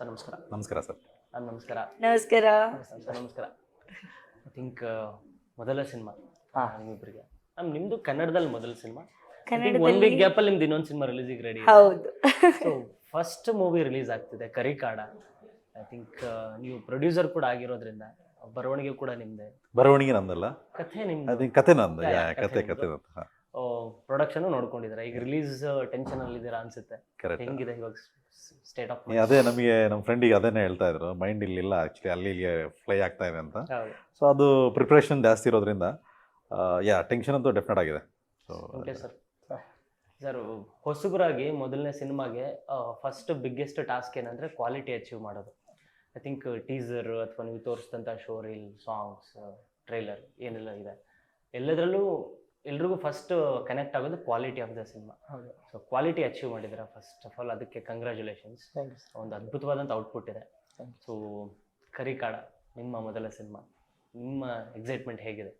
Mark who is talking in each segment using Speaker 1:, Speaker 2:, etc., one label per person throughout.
Speaker 1: Sir ನಮಸ್ಕಾರ.
Speaker 2: ನಮಸ್ಕಾರ sir.
Speaker 1: ನಮಸ್ಕಾರ.
Speaker 3: ನಮಸ್ಕಾರ.
Speaker 1: ಸರ್ ನಮಸ್ಕಾರ. ಐ ಥಿಂಕ್ ಮೊದಲ ಸಿನಿಮಾ ನಿಮ್ಮಿಬ್ಬರಿಗೆ ನಿಮ್ಮದು ಕನ್ನಡದಲ್ಲಿ ಮೊದಲ ಸಿನಿಮಾ. ಒನ್ ವೀಕ್ ಗ್ಯಾಪಲ್ಲಿ ನಿಮ್ದು ಇನ್ನೊಂದು ಸಿನಿಮಾ ರಿಲೀಸಿಗೆ ರೆಡಿ.
Speaker 3: ಹೌದು.
Speaker 1: ಸೊ ಫಸ್ಟ್ ಮೂವಿ ರಿಲೀಸ್ ಆಗ್ತಿದೆ ಕರಿಕಾಡ. ಐ ಥಿಂಕ್ ನೀವು ಪ್ರೊಡ್ಯೂಸರ್ ಕೂಡ ಆಗಿರೋದ್ರಿಂದ ಬರವಣಿಗೆ ಕೂಡ ನಿಮ್ಮದೇ.
Speaker 2: ಬರವಣಿಗೆ ನಂದಲ್ಲ,
Speaker 1: ಕಥೆ ನಿಮ್ದು.
Speaker 2: ಅದು ಕತೆ ನಂದು. ಕತೆ
Speaker 1: ಪ್ರೊಡಕ್ಷನ್ ನೋಡ್ಕೊಂಡಿದ್ದೀರಾ. ಈಗ ರಿಲೀಸ್ ಟೆನ್ಷನ್ ಅಲ್ಲಿ ಇದ್ದೀರಾ ಅನ್ಸುತ್ತೆ. ಹೆಂಗಿದೆ ಇವಾಗ ಸ್ಟೇಟ್ ಆಫ್?
Speaker 2: ಅದೇ ನಮಗೆ ನಮ್ಮ ಫ್ರೆಂಡಿಗೆ ಅದನ್ನೇ ಹೇಳ್ತಾ ಇದ್ರು, ಮೈಂಡ್ ಇಲ್ಲಿಲ್ಲ ಆ್ಯಕ್ಚುಲಿ, ಅಲ್ಲಿ ಇಲ್ಲಿಗೆ ಫ್ಲೈ ಆಗ್ತಾ ಇದೆ ಅಂತ. ಸೊ ಅದು ಪ್ರಿಪ್ರೇಷನ್ ಜಾಸ್ತಿ ಇರೋದ್ರಿಂದ ಟೆನ್ಷನ್ ಅಂತೂ ಡೆಫಿನೆಟ್ ಆಗಿದೆ. So
Speaker 1: okay sir. ಸರ್ ಹೊಸಬರಾಗಿ ಮೊದಲನೇ ಸಿನಿಮಾಗೆ ಫಸ್ಟ್ ಬಿಗ್ಗೆಸ್ಟ್ ಟಾಸ್ಕ್ ಏನಂದರೆ ಕ್ವಾಲಿಟಿ ಅಚೀವ್ ಮಾಡೋದು. ಐ ಥಿಂಕ್ ಟೀಸರ್ ಅಥವಾ ನೀವು ತೋರಿಸಿದಂಥ ಶೋ ರೀಲ್, ಸಾಂಗ್ಸ್, ಟ್ರೈಲರ್ ಏನೆಲ್ಲ ಇದೆ ಎಲ್ಲದರಲ್ಲೂ ಎಲ್ರಿಗೂ ಫಸ್ಟ್ ಕನೆಕ್ಟ್ ಆಗೋದು quality of the cinema. So quality achieve ಮಾಡಿದ್ದೀರಾ ಫಸ್ಟ್ ಆಫ್ ಆಲ್, ಅದಕ್ಕೆ ಕಂಗ್ರ್ಯಾಚುಲೇಷನ್ಸ್. ಒಂದು ಅದ್ಭುತವಾದಂಥ ಔಟ್ಪುಟ್ ಇದೆ. ಸೊ ಕರಿಕಾಡ ನಿಮ್ಮ ಮೊದಲ ಸಿನಿಮಾ, ನಿಮ್ಮ ಎಕ್ಸೈಟ್ಮೆಂಟ್ ಹೇಗಿದೆ?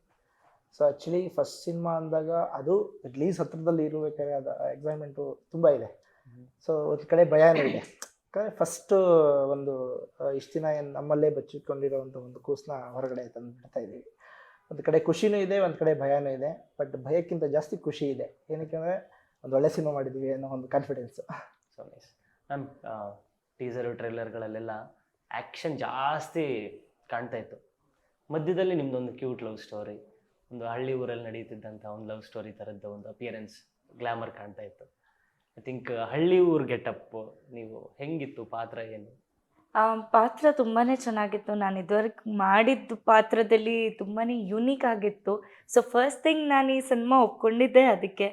Speaker 4: ಸೊ ಆ್ಯಕ್ಚುಲಿ ಫಸ್ಟ್ ಸಿನಿಮಾ ಅಂದಾಗ ಅದು ರಿಲೀಸ್ ಹತ್ರದಲ್ಲಿ ಇರಬೇಕಾದ್ರೆ ಅದು ಎಕ್ಸೈಟ್ಮೆಂಟು ತುಂಬ ಇದೆ. ಸೊ ಒಂದು ಕಡೆ ಭಯನೂ ಇದೆ. ಫಸ್ಟು ಒಂದು ಇಷ್ಟು ದಿನ ಏನು ನಮ್ಮಲ್ಲೇ ಬಚ್ಚಿಟ್ಕೊಂಡಿರೋವಂಥ ಒಂದು ಕೂಸನ್ನ ಹೊರಗಡೆ ತಂದು ಬಿಡ್ತಾ ಇದ್ದೀವಿ. ಒಂದು ಕಡೆ ಖುಷಿನೂ ಇದೆ, ಒಂದು ಕಡೆ ಭಯನೂ ಇದೆ. ಬಟ್ ಭಯಕ್ಕಿಂತ ಜಾಸ್ತಿ ಖುಷಿ ಇದೆ. ಏನಕ್ಕೆ ಅಂದರೆ ಒಂದು ಒಳ್ಳೆ ಸಿನಿಮಾ ಮಾಡಿದ್ದೀವಿ ಅನ್ನೋ ಒಂದು confidence.
Speaker 1: So nice ma'am. Teaser ಟ್ರೈಲರ್ಗಳಲ್ಲೆಲ್ಲ ಆ್ಯಕ್ಷನ್ ಜಾಸ್ತಿ ಕಾಣ್ತಾ ಇತ್ತು. ಮಧ್ಯದಲ್ಲಿ ನಿಮ್ಮದೊಂದು ಕ್ಯೂಟ್ ಲವ್ ಸ್ಟೋರಿ, ಒಂದು ಹಳ್ಳಿ ಊರಲ್ಲಿ ನಡೀತಿದ್ದಂಥ ಒಂದು ಲವ್ ಸ್ಟೋರಿ ಥರದ್ದು ಒಂದು ಅಪಿಯರೆನ್ಸ್, ಗ್ಲಾಮರ್ ಕಾಣ್ತಾ ಇತ್ತು. ಐ ಥಿಂಕ್ ಹಳ್ಳಿ ಊರು ಗೆಟಪ್ ನೀವು ಹೆಂಗಿತ್ತು ಪಾತ್ರ ಏನು?
Speaker 3: ಪಾತ್ರ ತುಂಬಾ ಚೆನ್ನಾಗಿತ್ತು. ನಾನು ಇದುವರೆಗೆ ಮಾಡಿದ್ದು ಪಾತ್ರದಲ್ಲಿ ತುಂಬಾ ಯುನೀಕ್ ಆಗಿತ್ತು. ಸೊ ಫಸ್ಟ್ ಥಿಂಗ್ ನಾನು ಈ ಸಿನಿಮಾ ಒಪ್ಕೊಂಡಿದ್ದೆ ಅದಕ್ಕೆ,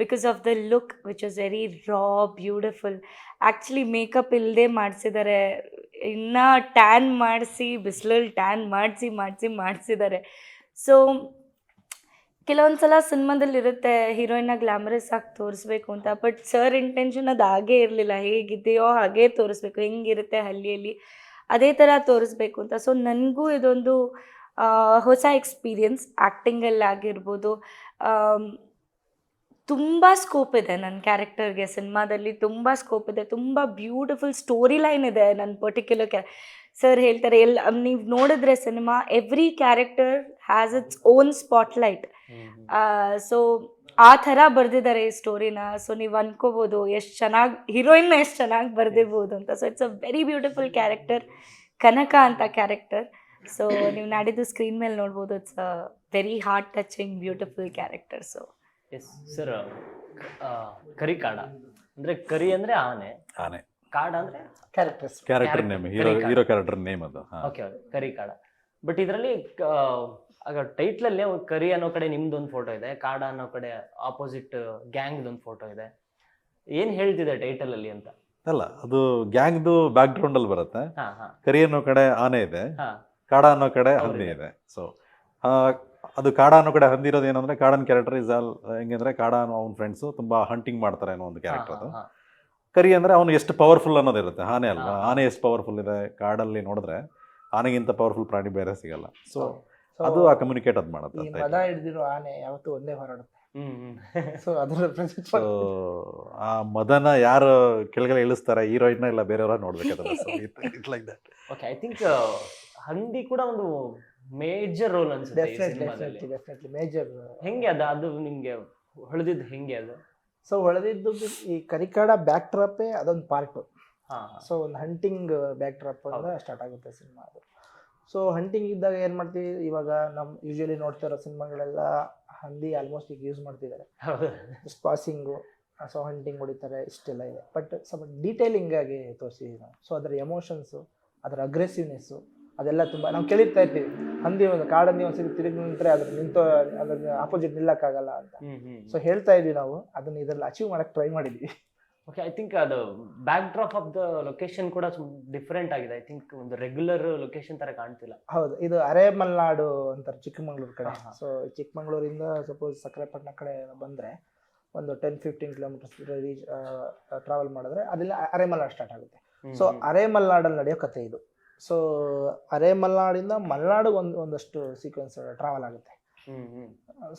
Speaker 3: because of the look which was very raw, beautiful. Actually makeup ಇಲ್ಲದೆ ಮಾಡಿಸಿದ್ದಾರೆ, ಇನ್ನು ಟ್ಯಾನ್ ಮಾಡಿಸಿ, ಬಿಸಿಲಲ್ಲಿ ಟ್ಯಾನ್ ಮಾಡಿಸಿದ್ದಾರೆ. ಸೊ ಕೆಲವೊಂದು ಸಲ ಸಿನಿಮಾದಲ್ಲಿ ಇರುತ್ತೆ ಹೀರೋಯಿನ್ನ ಗ್ಲಾಮರಸ್ ಆಗಿ ತೋರಿಸ್ಬೇಕು ಅಂತ, ಬಟ್ ಸರ್ ಇಂಟೆನ್ಷನ್ ಅದು ಹಾಗೇ ಇರಲಿಲ್ಲ. ಹೇಗಿದೆಯೋ ಹಾಗೇ ತೋರಿಸ್ಬೇಕು, ಹೆಂಗಿರುತ್ತೆ ಹಳ್ಳಿಯಲ್ಲಿ ಅದೇ ಥರ ತೋರಿಸ್ಬೇಕು ಅಂತ. ಸೊ ನನಗೂ ಇದೊಂದು ಹೊಸ ಎಕ್ಸ್ಪೀರಿಯನ್ಸ್. ಆ್ಯಕ್ಟಿಂಗಲ್ಲಾಗಿರ್ಬೋದು ತುಂಬ ಸ್ಕೋಪ್ ಇದೆ ನನ್ನ ಕ್ಯಾರೆಕ್ಟರ್ಗೆ. ಸಿನಿಮಾದಲ್ಲಿ ತುಂಬ ಸ್ಕೋಪ್ ಇದೆ, ತುಂಬ ಬ್ಯೂಟಿಫುಲ್ ಸ್ಟೋರಿ ಲೈನ್ ಇದೆ ನನ್ನ ಪರ್ಟಿಕ್ಯುಲರ್ ಸರ್ ಹೇಳ್ತಾರೆ ನೀವು ನೋಡಿದ್ರೆ cinema every character has its own spotlight. So ಆ ಥರ ಬರೆದಿದ್ದಾರೆ ಈ ಸ್ಟೋರಿನ. ಸೊ ನೀವು ಅನ್ಕೋಬೋದು ಎಷ್ಟು ಚೆನ್ನಾಗಿ ಹೀರೋಯಿನ್ನ ಎಷ್ಟು ಚೆನ್ನಾಗಿ ಬರೆದಿರ್ಬೋದು ಅಂತ. So it's a very beautiful character, Kanaka ಅಂತ ಕ್ಯಾರೆಕ್ಟರ್. ಸೊ ನೀವು ನಾಡಿದ್ದು ಸ್ಕ್ರೀನ್ ಮೇಲೆ ನೋಡ್ಬೋದು. It's a very heart touching beautiful character. So
Speaker 1: yes sir. Karikaada ಅಂದರೆ ಕರಿ ಅಂದರೆ ಆನೆ, ಕಾಡ ಅಂದರೆ
Speaker 2: character name, hero character name ಅದು.
Speaker 1: ಓಕೆ ಕರಿಕಾಡ. ಬಟ್ ಇದರಲ್ಲಿ ಆಗ ಟೈಟ್ಲಲ್ಲೇ ಕರಿ ಅನ್ನೋ ಕಡೆ ನಿಮ್ದೊಂದು ಫೋಟೋ ಇದೆ, ಕಾಡ ಅನ್ನೋ ಕಡೆ ಆಪೋಸಿಟ್ ಗ್ಯಾಂಗ್ದೊಂದು ಫೋಟೋ ಇದೆ. ಏನು ಹೇಳ್ತಿದೆ ಟೈಟಲಲ್ಲಿ ಅಂತ?
Speaker 2: ಅಲ್ಲ, ಅದು ಗ್ಯಾಂಗ್ದು ಬ್ಯಾಕ್ ಗ್ರೌಂಡ್ ಅಲ್ಲಿ ಬರುತ್ತೆ. ಕರಿ ಅನ್ನೋ ಕಡೆ ಆನೆ ಇದೆ, ಕಾಡ ಅನ್ನೋ ಕಡೆ ಹಂದಿ ಇದೆ. ಸೊ ಅದು ಕಾಡ ಅನ್ನೋ ಕಡೆ ಹಂದಿ ಇರೋದು ಏನಂದ್ರೆ ಕಾಡನ್ ಕ್ಯಾರೆಕ್ಟರ್ ಇಸ್ ಆಲ್ ಹೆಂಗಂದ್ರೆ ಕಾಡ ಅನ್ನೋ ಅವ್ನ ಫ್ರೆಂಡ್ಸು ತುಂಬಾ ಹಂಟಿಂಗ್ ಮಾಡ್ತಾರೆ ಅನ್ನೋ ಒಂದು ಕ್ಯಾರೆಕ್ಟರ್ ಅದು. ಕರಿ ಅಂದ್ರೆ ಅವನು ಎಷ್ಟು ಪವರ್ಫುಲ್ ಅನ್ನೋದಿರುತ್ತೆ. ಆನೆ ಅಲ್ವಾ, ಆನೆ ಎಷ್ಟು ಪವರ್ಫುಲ್ ಇದೆ ಕಾಡಲ್ಲಿ ನೋಡಿದ್ರೆ ಆನೆಗಿಂತ ಪವರ್ಫುಲ್ ಪ್ರಾಣಿ ಬೇರೆ ಸಿಗಲ್ಲ. ಸೊ ಅದು ಆ ಕಮ್ಯುನಿಕೇಟ್ ಅದು ಮಾಡುತ್ತೆ.
Speaker 4: ಮದ ಹಿಡಿದಿರೋ ಆನೆ ಯಾವತ್ತೂ ಒಂದೇ ಹೊರಡುತ್ತೆ. ಸೊ ಅದರ
Speaker 2: ಆ ಮದನ ಯಾರು ಕೆಳಗಡೆ ಇಳಿಸ್ತಾರೆ, ಹೀರೋಯಿನ್ ಇಲ್ಲ ಬೇರೆಯವರ ನೋಡ್ಬೇಕಾದ್ರೆ.
Speaker 1: ಓಕೆ, ಐ ಥಿಂಕ್ ಹಂದಿ ಕೂಡ ಒಂದು ಮೇಜರ್ ರೋಲ್ ಅನ್ಸುತ್ತೆ ಈ ಸಿನಿಮಾದಲ್ಲಿ.
Speaker 4: Definitely major.
Speaker 1: ಹೆಂಗೆ ಅದು ನಿಮ್ಗೆ ಹೊಳೆದಿದ್ದು ಹೆಂಗೆ ಅದು?
Speaker 4: ಸೊ ಹೊಳೆದಿದ್ದು ಈ ಕರಿಕಾಡ ಬ್ಯಾಕ್ ಡ್ರಾಪೇ ಅದೊಂದು ಪಾರ್ಟು. ಸೊ ಒಂದು ಹಂಟಿಂಗ್ ಬ್ಯಾಕ್ ಡ್ರಾಪ್ ಅಂತ ಸ್ಟಾರ್ಟ್ ಆಗುತ್ತೆ ಸಿನಿಮಾ ಅದು. ಸೊ ಹಂಟಿಂಗ್ ಇದ್ದಾಗ ಏನು ಮಾಡ್ತೀವಿ, ಇವಾಗ ನಮ್ಮ ಯೂಶಲಿ ನೋಡ್ತಾ ಇರೋ ಸಿನಿಮಾಗಳೆಲ್ಲ ಹಂದಿ ಆಲ್ಮೋಸ್ಟ್ ಈಗ ಯೂಸ್ ಮಾಡ್ತಿದ್ದಾರೆ. ಪಾಸಿಂಗು, ಸೊ ಹಂಟಿಂಗ್ ಹೊಡಿತಾರೆ, ಇಷ್ಟೆಲ್ಲ ಇದೆ. ಬಟ್ ಸ್ವಲ್ಪ ಡೀಟೇಲಿಂಗ್ ಆಗಿ ತೋರಿಸಿದ್ದೀವಿ ನಾವು. ಸೊ ಅದರ ಎಮೋಷನ್ಸು, ಅದರ ಅಗ್ರೆಸಿವ್ನೆಸ್ಸು ಅದೆಲ್ಲ ತುಂಬ ನಾವು ಕೇಳಿರ್ತಾ ಇರ್ತೀವಿ. ಹಂದಿ ಒಂದು ಕಾಡಂದಿ ಒಂದ್ಸರಿ ತಿರುಗಿ ನಿಂತರೆ ಅದ್ರ ಆಪೋಸಿಟ್ ನಿಲ್ಲಕ್ಕಾಗಲ್ಲ ಅಂತ. ಸೊ ಹೇಳ್ತಾ ಇದ್ವಿ ನಾವು, ಅದನ್ನ ಇದರಲ್ಲಿ ಅಚೀವ್ ಮಾಡಕ್ಕೆ ಟ್ರೈ ಮಾಡಿದ್ವಿ.
Speaker 1: ಓಕೆ, ಐ ಥಿಂಕ್ ಅದು back drop of the location ಕೂಡ ಡಿಫ್ರೆಂಟ್ ಆಗಿದೆ. ಐ ಥಿಂಕ್ ಒಂದು ರೆಗ್ಯುಲರ್ ಲೊಕೇಶನ್ ತರ ಕಾಣ್ತಿಲ್ಲ.
Speaker 4: ಹೌದು, ಇದು ಅರೆಮಲ್ನಾಡು ಅಂತಾರೆ ಚಿಕ್ಕಮಂಗ್ಳೂರು ಕಡೆ. ಸೊ ಚಿಕ್ಕಮಂಗ್ಳೂರಿಂದ ಸಪೋಸ್ ಸಕ್ಕರೆಪಟ್ಟಣ ಕಡೆ ಬಂದರೆ ಒಂದು 10-15 ಕಿಲೋಮೀಟರ್ಸ್ ಟ್ರಾವೆಲ್ ಮಾಡಿದ್ರೆ ಅದೆಲ್ಲ ಅರೆಮಲ್ನಾಡು ಸ್ಟಾರ್ಟ್ ಆಗುತ್ತೆ. ಸೊ ಅರೆಮಲ್ನಾಡಲ್ಲಿ ನಡೆಯೋ ಕಥೆ ಇದು. ಸೊ ಅರೆಮಲ್ನಾಡಿಂದ ಮಲ್ನಾಡಿಗೆ ಒಂದಷ್ಟು ಸೀಕ್ವೆನ್ಸ್ ಟ್ರಾವೆಲ್ ಆಗುತ್ತೆ.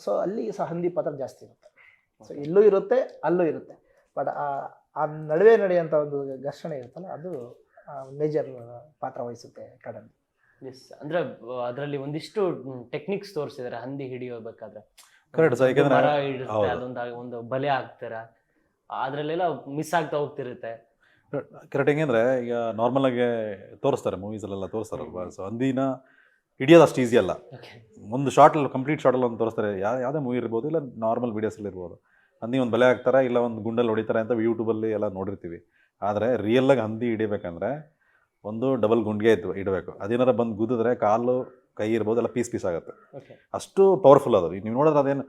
Speaker 4: ಸೊ ಅಲ್ಲಿ ಸಹ ಹಂದಿ ಪಾತ್ರ ಜಾಸ್ತಿ ಇರುತ್ತೆ. ಸೊ ಇಲ್ಲೂ ಇರುತ್ತೆ, ಅಲ್ಲೂ ಇರುತ್ತೆ. ಬಟ್ ಆ ನಡುವೆ ನಡೆಯುವಂಥ ಒಂದು ಘರ್ಷಣೆ ಇರುತ್ತಲ್ಲ, ಅದು ಮೇಜರ್ ಪಾತ್ರ ವಹಿಸುತ್ತೆ ಕಾಡಲ್ಲಿ.
Speaker 1: ಎಸ್, ಅಂದ್ರೆ ಅದರಲ್ಲಿ ಒಂದಿಷ್ಟು ಟೆಕ್ನಿಕ್ಸ್ ತೋರಿಸಿದ್ದಾರೆ ಹಂದಿ ಹಿಡಿಯೋಬೇಕಾದ್ರೆ.
Speaker 2: Correct, so ಯಾಕಂದ್ರೆ-
Speaker 1: ಮರ ಇಡುತ್ತೆ,
Speaker 2: ಹೌದು.
Speaker 1: ಒಂದು ಬಲೆ ಹಾಕ್ತಾರ, ಅದ್ರಲ್ಲೆಲ್ಲ ಮಿಸ್ ಆಗ್ತಾ ಹೋಗ್ತಿರುತ್ತೆ.
Speaker 2: ಕರೆಕ್ಟ್. ಹೆಂಗಂದ್ರೆ ಈಗ ನಾರ್ಮಲ್ ಆಗಿ ತೋರಿಸ್ತಾರೆ ಮೂವೀಸಲ್ಲೆಲ್ಲ ತೋರಿಸ್ತಾರಲ್ವಾ, ಸೊ ಹಂದಿನ ಹಿಡಿಯೋದು ಅಷ್ಟು ಈಸಿ ಅಲ್ಲ.
Speaker 1: Okay.
Speaker 2: ಒಂದು ಶಾರ್ಟಲ್ಲಿ ಕಂಪ್ಲೀಟ್ ಶಾರ್ಟಲ್ಲಿ ಒಂದು ತೋರಿಸ್ತಾರೆ, ಯಾವುದೇ ಮೂವಿ ಇರ್ಬೋದು ಇಲ್ಲ ನಾರ್ಮಲ್ ವೀಡಿಯೋಸಲ್ಲಿ ಇರ್ಬೋದು. ಹಂದಿ ಒಂದು ಬಲೆ ಹಾಕ್ತಾರೆ ಇಲ್ಲ ಒಂದು ಗುಂಡಲ್ಲಿ ಹೊಡಿತಾರೆ ಅಂತ ಯೂಟ್ಯೂಬಲ್ಲಿ ಎಲ್ಲ ನೋಡಿರ್ತೀವಿ. ಆದರೆ ರಿಯಲ್ಲಾಗಿ ಹಂದಿ ಹಿಡಿಬೇಕಂದ್ರೆ ಒಂದು ಡಬಲ್ ಗುಂಡಿಗೆ ಇಡಬೇಕು. ಅದೇನಾರ ಬಂದು ಗುದ್ದಿದ್ರೆ ಕಾಲು ಕೈ ಇರ್ಬೋದು ಎಲ್ಲ ಪೀಸ್ ಆಗುತ್ತೆ.
Speaker 1: Okay.
Speaker 2: ಅಷ್ಟು ಪವರ್ಫುಲ್ ಅದು. ನೀವು ನೋಡಿದ್ರೆ ಅದೇನು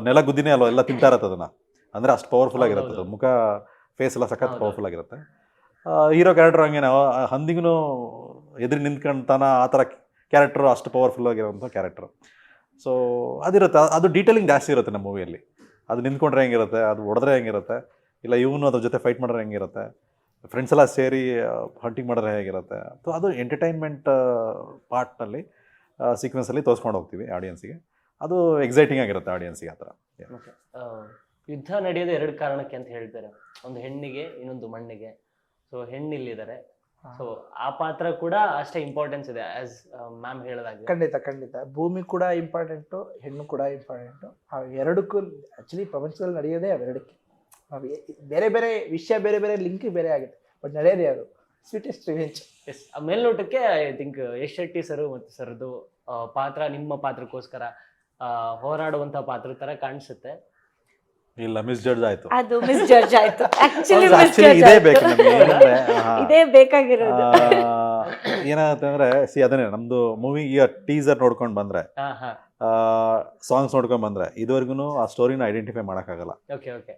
Speaker 2: ನೆಲ ಗುದ್ದಿನೇ ಅಲ್ವ, ಎಲ್ಲ ತಿಂತಾ ಇರತ್ತೆ ಅದನ್ನು. ಅಂದರೆ ಅಷ್ಟು ಪವರ್ಫುಲ್ ಆಗಿರುತ್ತೆ ಅದು. ಮುಖ ಫೇಸ್ ಎಲ್ಲ ಸಖತ್ ಪವರ್ಫುಲ್ ಆಗಿರುತ್ತೆ. ಹೀರೋ ಕ್ಯಾರೆಕ್ಟರ್ ಹಂಗೇನೆ, ಹಂದಿಗೂ ಎದುರು ನಿಂತ್ಕೊಂತಾನ ಆ ಥರ ಕ್ಯಾರೆಕ್ಟ್ರು, ಅಷ್ಟು ಪವರ್ಫುಲ್ ಆಗಿರೋಂಥ ಕ್ಯಾರೆಕ್ಟ್ರು. ಸೊ ಅದಿರುತ್ತೆ, ಅದು ಡೀಟೇಲಿಂಗ್ ಜಾಸ್ತಿ ಇರುತ್ತೆ ನಮ್ಮ ಮೂವಿಯಲ್ಲಿ. ಅದು ನಿಂತ್ಕೊಂಡ್ರೆ ಹೆಂಗಿರುತ್ತೆ, ಅದು ಹೊಡೆದ್ರೆ ಹೆಂಗಿರುತ್ತೆ, ಇಲ್ಲ ಇವನು ಅದ್ರ ಜೊತೆ ಫೈಟ್ ಮಾಡಿದ್ರೆ ಹೆಂಗಿರುತ್ತೆ, ಫ್ರೆಂಡ್ಸ್ ಎಲ್ಲ ಸೇರಿ ಹಂಟಿಂಗ್ ಮಾಡಿದ್ರೆ ಹೇಗಿರುತ್ತೆ. ಸೊ ಅದು ಎಂಟರ್ಟೈನ್ಮೆಂಟ್ ಪಾರ್ಟ್ನಲ್ಲಿ ಸೀಕ್ವೆನ್ಸಲ್ಲಿ ತೋರಿಸ್ಕೊಂಡು ಹೋಗ್ತೀವಿ ಆಡಿಯನ್ಸಿಗೆ. ಅದು ಎಕ್ಸೈಟಿಂಗ್ ಆಗಿರುತ್ತೆ ಆಡಿಯನ್ಸಿಗೆ ಆ ಥರ.
Speaker 1: Okay. ಯುದ್ಧ ನಡೆಯೋದು 2 ಕಾರಣಕ್ಕೆ ಅಂತ ಹೇಳ್ತಾರೆ, ಒಂದು ಹೆಣ್ಣಿಗೆ, ಇನ್ನೊಂದು ಮಣ್ಣಿಗೆ. ಸೊ ಹೆಣ್ಣಿಲ್ಲಿದ್ದಾರೆ, ಸೊ ಆ ಪಾತ್ರ ಕೂಡ ಅಷ್ಟೇ ಇಂಪಾರ್ಟೆನ್ಸ್ ಇದೆ ಆಸ್ ಮ್ಯಾಮ್ ಹೇಳಿದಾಗ.
Speaker 4: ಖಂಡಿತ ಭೂಮಿ ಕೂಡ ಇಂಪಾರ್ಟೆಂಟು, ಹೆಣ್ಣು ಕೂಡ ಇಂಪಾರ್ಟೆಂಟು. ಎರಡಕ್ಕೂ ಆ್ಯಕ್ಚುಲಿ ಪ್ರಪಂಚದಲ್ಲಿ ನಡೆಯೋದೇ ಅವೆರಡಕ್ಕೆ. ಬೇರೆ ಬೇರೆ ವಿಷಯ, ಬೇರೆ ಬೇರೆ ಲಿಂಕ್ ಬೇರೆ ಆಗುತ್ತೆ, ಬಟ್ ನಡೆಯೋದೇ ಅದು ಸ್ವೀಟೆಸ್ಟ್ ರಿವೆಂಜ್.
Speaker 1: ಎಸ್, ಮೇಲ್ನೋಟಕ್ಕೆ I think Yash Shetty sir ಮತ್ತು ಸರ್ದು ಪಾತ್ರ ನಿಮ್ಮ ಪಾತ್ರಕ್ಕೋಸ್ಕರ ಹೋರಾಡುವಂಥ ಪಾತ್ರ ಥರ ಕಾಣಿಸುತ್ತೆ.
Speaker 2: ಇಲ್ಲ, ಮಿಸ್ ಜಡ್ಜ್ ಆಯಿತು.
Speaker 3: ಅದು ಮಿಸ್ ಜಡ್ಜ್ ಆಯ್ತು. ಆಕ್ಚುಲಿ
Speaker 2: ಇದೇ ಬೇಕು ನಮಗೆ. ಏನಂದ್ರೆ
Speaker 3: ಇದೇ ಬೇಕಾಗಿರೋದು.
Speaker 2: ಏನಾಗುತ್ತೆ ಅಂದ್ರೆ ಅದನ್ನೇ ನಮ್ದು ಮೂವಿ ಈಗ ಟೀಸರ್ ನೋಡ್ಕೊಂಡು ಬಂದ್ರೆ, ಸಾಂಗ್ಸ್ ನೋಡ್ಕೊಂಡು ಬಂದ್ರೆ ಇದುವರೆಗೂ ಆ ಸ್ಟೋರಿನ ಐಡೆಂಟಿಫೈ ಮಾಡೋಕ್ಕಾಗಲ್ಲ.
Speaker 1: Okay okay.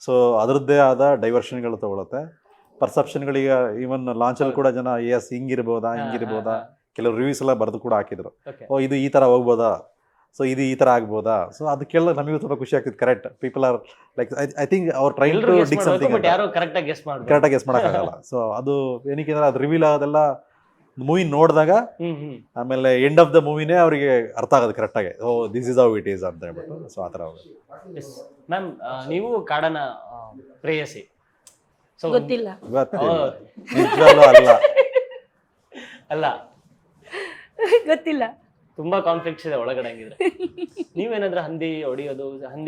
Speaker 2: ಸೊ ಅದರದ್ದೇ ಆದ ಡೈವರ್ಷನ್ಗಳು ತಗೊಳುತ್ತೆ, ಪರ್ಸೆಪ್ಷನ್ಗಳೀಗ. ಈವನ್ ಲಾಂಚಲ್ಲಿ ಕೂಡ ಜನ ಎಸ್ ಹಿಂಗಿರ್ಬೋದಾ, ಕೆಲವು ರಿವ್ಯೂಸ್ ಎಲ್ಲ ಬರೆದು ಕೂಡ ಹಾಕಿದ್ರು. ಓ ಇದು ಈ ಥರ ಹೋಗ್ಬೋದಾ, ಸೊ ಇದು ಈ ಥರ ಆಗ್ಬೋದಾ. ಸೊ ಅದು ಕೇಳಿದ್ರೆ ನಮಗೂ ತುಂಬ ಖುಷಿ ಆಗ್ತಿತ್ತು. Correct, people are like I think ಅವ್ರು ಟ್ರೈನ್ ಟು ಡಿಕ್ ಸಮಥಿಂಗ್,
Speaker 1: ಕರೆಕ್ಟಾಗಿ ಗೆಸ್
Speaker 2: ಮಾಡೋಕ್ಕಾಗಲ್ಲ. ಸೊ ಅದು ಏನಕ್ಕೆ ಅಂದ್ರೆ ಅದು ರಿವೀಲ್ ಆಗೋದೆಲ್ಲ ಮೂವಿ ನೋಡಿದಾಗ, ಆಮೇಲೆ ಎಂಡ್ ಆಫ್ ದ ಮೂವಿನೇ ಅವರಿಗೆ ಅರ್ಥ ಆಗೋದು ಕರೆಕ್ಟಾಗಿ. Oh this is how it is ಅಂತ ಹೇಳ್ಬಿಟ್ಟು. ಸೊ ಆ ಥರ ಹೋಗೋದು.
Speaker 1: ಮ್ಯಾಮ್, ನೀವು ಕಾಡನ ಪ್ರೇಯಸಿ. ಸೊ
Speaker 3: ಗೊತ್ತಿಲ್ಲ.
Speaker 2: ನಿಜವಾಗ್ಲೂ ಅಲ್ಲ,
Speaker 3: ಗೊತ್ತಿಲ್ಲ.
Speaker 1: ತುಂಬಾ ಕಾನ್ಫ್ಲಿಕ್ಟ್ಸ್ ಇದೆ ಒಳಗಡೆ. ಹಂಗಿದ್ರೆ ನೀವೇನಾದ್ರೂ ಹಂದಿ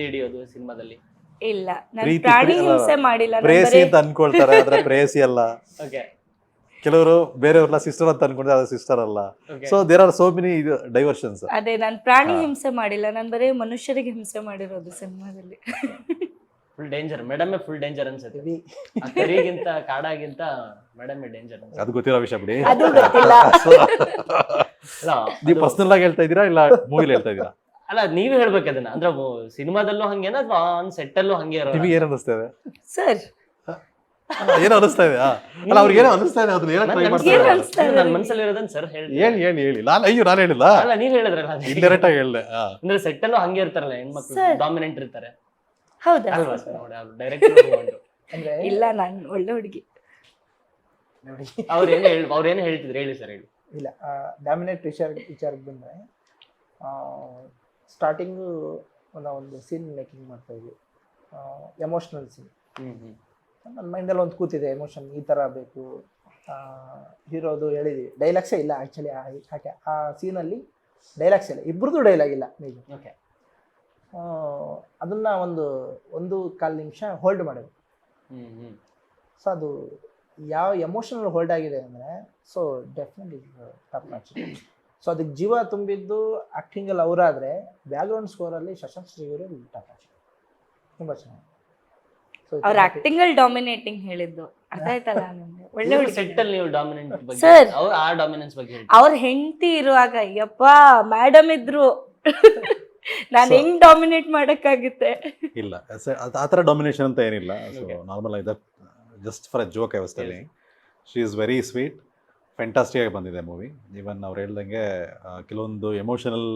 Speaker 1: ಹಿಡಿಯೋದು ಸಿನಿಮಾದಲ್ಲಿ?
Speaker 3: ಇಲ್ಲ, ನಾನು ಪ್ರಾಣಿ ಹಿಂಸೆ ಮಾಡಿಲ್ಲ.
Speaker 2: ಪ್ರೇಯಸಿ ಅಂತ ಅನ್ಕೊಳ್ತಾರೆ, ಆದ್ರೆ ಪ್ರೇಯಸಿ ಅಲ್ಲ.
Speaker 1: ಓಕೆ.
Speaker 2: ಕೆಲವರು ಬೇರೆಯವ್ರಲ್ಲ ಸಿಸ್ಟರ್ ಅಂತ ಅನ್ಕೊಂಡ್ರೆ ಅದು ಸಿಸ್ಟರ್ ಅಲ್ಲ. So there are so many diversions.
Speaker 3: ಅದೇ, ನಾನು ಪ್ರಾಣಿ ಹಿಂಸೆ ಮಾಡಿಲ್ಲ, ನಾನು ಬರೀ ಮನುಷ್ಯರಿಗೆ ಹಿಂಸೆ ಮಾಡಿರೋದು ಸಿನಿಮಾದಲ್ಲಿ.
Speaker 1: ಫುಲ್ ಡೇಂಜರ್ ಮೇಡಮೇ, ಫುಲ್ ಡೇಂಜರ್ ಅನ್ಸುತ್ತೆ. ಕರಿಗಿಂತ ಕಾಡಾಗಿಂತ ಮೇಡಮೇ ಡೇಂಜರ್ ಅನ್ಸುತ್ತೆ.
Speaker 2: ಅದು ಗೊತ್ತಿರೋ ವಿಷಯ ಬಿಡಿ.
Speaker 3: ಅದು ಗೊತ್ತಿಲ್ಲ.
Speaker 2: ನೀವು ಪರ್ಸನಲ್ ಆಗಿ ಹೇಳ್ತಾ ಇದ್ದೀರಾ ಇಲ್ಲ ಮೂವಿಲಿ ಹೇಳ್ತಾ ಇದ್ದೀರಾ?
Speaker 1: ಅಲ್ಲ, ನೀವೇ ಹೇಳ್ಬೇಕು ಅದನ್ನ. ಅಂದ್ರೆ ಸಿನಿಮಾದಲ್ಲೂ ಹಂಗೇನ ಅಥವಾ ಆನ್ ಸೆಟ್ ಅಲ್ಲೂ ಹಂಗೆ ಇರೋ?
Speaker 2: ನಿಮಗೆ ಏನು ಅನಿಸ್ತಾ ಇದೆ
Speaker 3: ಸರ್?
Speaker 2: ಏನೋ ಅನಿಸ್ತಾ ಇದೆ? ಅಲ್ಲ, ಅವ್ರಿಗೆ ಏನೋ ಅನಿಸ್ತಾ ಇದೆ, ಅದನ್ನ ಏನೋ ಟ್ರೈ ಮಾಡ್ತಾರೆ.
Speaker 1: ನನ್ನ ಮನಸ್ಸಲ್ಲಿ ಇರೋದನ್ನ ಸರ್ ಹೇಳಿ.
Speaker 2: ಹೇಳಿ. ನಾನು ಹೇಳಿಲ್ಲ.
Speaker 1: ಅಲ್ಲ, ನೀವ್ ಹೇಳಿದ್ರಲ್ಲ,
Speaker 2: ಇಂಡೈರೆಕ್ಟ್ ಆಗಿ ಹೇಳಿದೆ.
Speaker 1: ಅಂದ್ರೆ ಸೆಟ್ ಅಲ್ಲೂ ಹಂಗೆ ಇರ್ತಾರಲ್ಲ ಹೆಣ್ಮಕ್ಳು, ಡಾಮಿನೆಂಟ್ ಇರ್ತಾರೆ.
Speaker 3: ಹೌದಾ?
Speaker 1: ಅಲ್ವಾ ಸರ್? ನೋಡಿ, ಡೈರೆಕ್ಟ್
Speaker 4: ಅಂದ್ರೆ
Speaker 3: ಇಲ್ಲ, ನಾನು ಒಳ್ಳೆ ಹುಡುಗಿ.
Speaker 1: ಅವ್ರೇನು ಹೇಳ್ತಿದ್ರು ಹೇಳಿ ಸರ್, ಹೇಳಿ.
Speaker 4: ಇಲ್ಲ, ಡಾಮಿನೇಟ್ ವಿಚಾರಕ್ಕೆ ಬಂದರೆ, ಸ್ಟಾರ್ಟಿಂಗು ಒಂದು ಸೀನ್ ಮೇಕಿಂಗ್ ಮಾಡ್ತಾ ಇದ್ವಿ, ಎಮೋಷ್ನಲ್ ಸೀನ್. ನನ್ನ ಮೈಂಡಲ್ಲಿ ಒಂದು ಕೂತಿದೆ, ಎಮೋಷನ್ ಈ ಥರ ಬೇಕು. ಹೀರೋದು ಹೇಳಿದ್ವಿ, ಡೈಲಾಗ್ಸೇ ಇಲ್ಲ ಆ್ಯಕ್ಚುಲಿ. ಆ ಸೀನಲ್ಲಿ ಡೈಲಾಗ್ಸ್ ಇಲ್ಲ, ಇಬ್ಬರದು ಡೈಲಾಗ್ ಇಲ್ಲ ನಿಜ.
Speaker 1: ಓಕೆ.
Speaker 4: ಅದನ್ನು ಒಂದು ಕಾಲು ನಿಮಿಷ ಹೋಲ್ಡ್ ಮಾಡಿದ್ವಿ. ಸೊ ಅದು ಯಾವ ಎಮೋಷನಲ್ ಹೋಲ್ಡ್ ಆಗಿದೆ ಅಂದರೆ, so definitely top match. So ಅದಕ್ಕೆ ಜೀವ ತುಂಬಿದ್ದು ಆ್ಯಕ್ಟಿಂಗಲ್ಲಿ ಅವರಾದರೆ, ಬ್ಯಾಕ್ಗ್ರೌಂಡ್ ಸ್ಕೋರಲ್ಲಿ ಶಶಾಂಕ್ ಶ್ರೀವರು ಟಾಪ್ ಮ್ಯಾಚ್, ತುಂಬ ಚೆನ್ನಾಗಿ.
Speaker 3: ಅವ್ರ ಆಕ್ಟಿಂಗ್ ಅಲ್ಲಿ ಡಾಮಿನೇಟಿಂಗ್ ಹೇಳಿದ್ದು ಅರ್ಥ ಆಯ್ತಲ್ಲ ನಿಮ್ಗೆ? ಒಳ್ಳೆ
Speaker 1: ಸೆಟ್ ಅಲ್ಲಿ ನೀವು ಡಾಮಿನೆಂಟ್ ಬಗ್ಗೆ,
Speaker 3: ಸರ್,
Speaker 1: ಆ ಡಾಮಿನೆನ್ಸ್ ಬಗ್ಗೆ ಹೇಳಿ.
Speaker 3: ಅವ್ರ ಹೆಂಡತಿ ಇರುವಾಗ ಯಪ್ಪ ಮೇಡಮ್ ಇದ್ರು, ನಾನು ಹೆಂಗ್ ಡಾಮಿನೇಟ್ ಮಾಡಕ್ಕಾಗುತ್ತೆ?
Speaker 2: ಇಲ್ಲ, ಆ ಥರ ಡಾಮಿನೇಷನ್ ಅಂತ ಏನಿಲ್ಲ. ಸೊ ನಾರ್ಮಲ್ ಆಗಿ just for A joke I was telling. She is very sweet, fantastic ಆಗಿ ಬಂದಿದೆ ಮೂವಿ. ಈವನ್ ಅವ್ರು ಹೇಳ್ದಂಗೆ ಕೆಲವೊಂದು ಎಮೋಷನಲ್